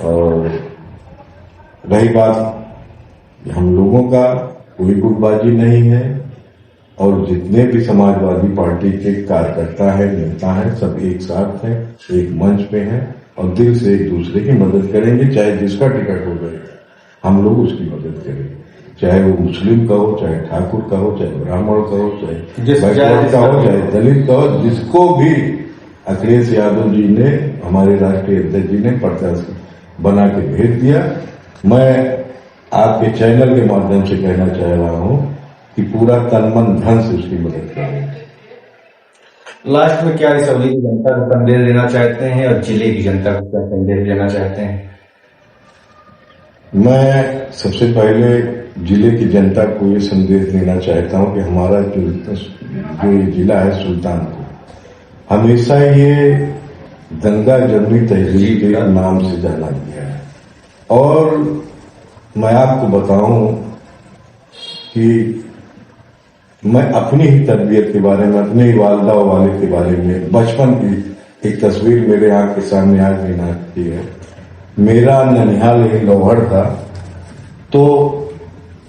और रही बात हम लोगों का, कोई गुटबाजी नहीं है, और जितने भी समाजवादी पार्टी के कार्यकर्ता है, नेता है, सब एक साथ हैं, एक मंच पे हैं और दिल से एक दूसरे की मदद करेंगे। चाहे जिसका टिकट हो गए हम लोग उसकी मदद करेंगे, चाहे वो मुस्लिम का हो, चाहे ठाकुर का हो, चाहे ब्राह्मण का हो, चाहे बैकवर्ड का हो, चाहे दलित का हो, जिसको भी अखिलेश यादव जी ने, हमारे राष्ट्रीय अध्यक्ष जी ने पर्चा बना के भेज दिया। मैं आपके चैनल के माध्यम से कहना चाह रहा हूं कि पूरा तन मन धन से उसकी मदद करेंगे। लास्ट में क्या रिसौली की जनता को संदेश देना चाहते हैं और जिले की जनता को क्या संदेश देना चाहते हैं? मैं सबसे पहले जिले की जनता को ये संदेश देना चाहता हूं कि हमारा जो ये जिला है सुल्तानपुर, हमेशा ये दंगा जमनी तहजीब के नाम से जाना गया है। और मैं आपको बताऊं कि मैं अपनी ही तरबियत के बारे में, अपने ही वालदा और वालिद के बारे में, बचपन की एक तस्वीर मेरे आंख के सामने आज भी नाचती है। मेरा ननिहाल एक लोहड़ था, तो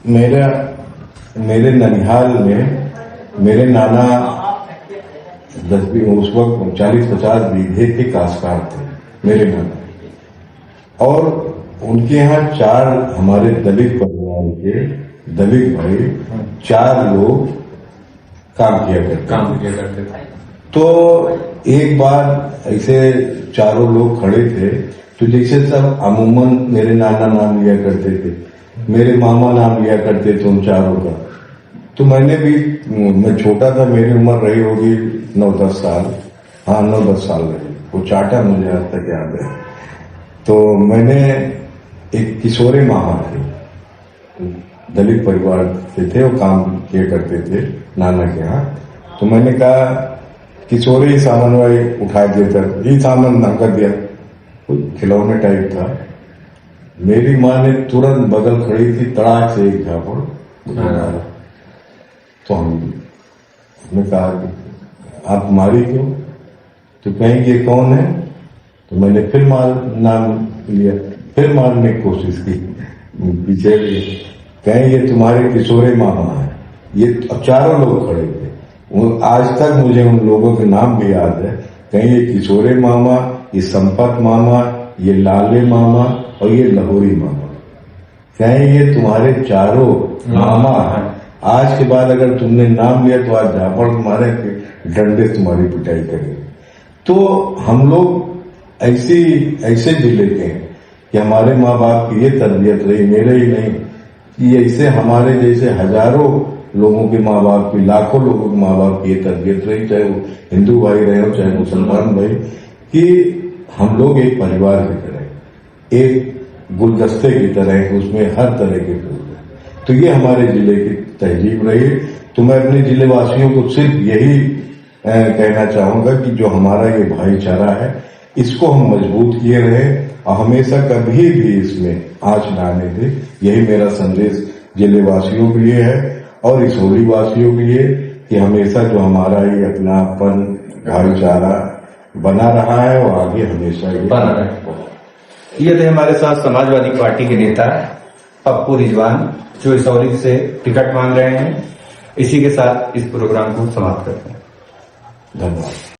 मेरे ननिहाल में मेरे नाना 10 उस वक्त 40-50 बीघे के काश्तकार थे मेरे नाना, और उनके यहाँ 4 हमारे दलित परिवार के दलित भाई 4 लोग काम किया करते थे। थे। तो एक बार ऐसे चारों लोग खड़े थे, तो जैसे सब अमूमन मेरे नाना नाम लिया करते थे, मेरे मामा नाम लिया करते थे उन चारों का। तो मैंने भी, मैं छोटा था, मेरी उम्र रही होगी 9-10 साल, हाँ 9-10 साल रही, वो चाटा मुझे आज तक याद है। तो मैंने, एक किशोरे मामा थे, दलित परिवार से थे, वो काम किया करते थे नाना के यहाँ। तो मैंने कहा किशोरे ही सामान वाले उठा देता, ये सामान ना कर दिया, खिलौने टाइप था। मेरी माँ ने तुरंत बगल खड़ी थी, तड़ाक से एक झापड़ मुझे मारा। तो हमने कहा कि आप मारी क्यों? तो कहेंगे कौन है? तो मैंने फिर नाम लिया, फिर मारने की कोशिश की, पीछे कहेंगे तुम्हारे किशोरे मामा है। ये अब चारों लोग खड़े थे, वो आज तक मुझे उन लोगों के नाम भी याद है। कहेंगे किशोरे मामा, ये संपत मामा, ये लाले मामा और ये लाहौरी मामा। कहेंगे तुम्हारे चारों मामा हैं, आज के बाद अगर तुमने नाम लिया तो आज झापड़ मारे, डंडे तुम्हारी पिटाई करेंगे। तो हम लोग ऐसे जिले के हैं कि हमारे माँ बाप की ये तरबियत रही, मेरे ही नहीं, कि ऐसे हमारे जैसे हजारों लोगों के माँ बाप की, लाखों लोगों के माँ बाप की ये तरबियत रही, चाहे वो हिंदू भाई रहे हो चाहे मुसलमान भाई, कि हम लोग एक परिवार की तरह, एक गुलदस्ते की तरह, उसमें हर तरह के फूल हैं। तो ये हमारे जिले की तहजीब रही। तो मैं अपने जिले वासियों को सिर्फ यही कहना चाहूंगा कि जो हमारा ये भाईचारा है, इसको हम मजबूत किए रहे और हमेशा कभी भी इसमें आंच ना आने दे। यही मेरा संदेश जिले वासियों के लिए है और इसौली वासियों के लिए, कि हमेशा जो हमारा ये अपनापन भाईचारा बना रहा है और आगे हमेशा ये बना रहे। ये थे हमारे साथ समाजवादी पार्टी के नेता पप्पू रिजवान, जो इसौली से टिकट मांग रहे हैं। इसी के साथ इस प्रोग्राम को समाप्त करते हैं। धन्यवाद।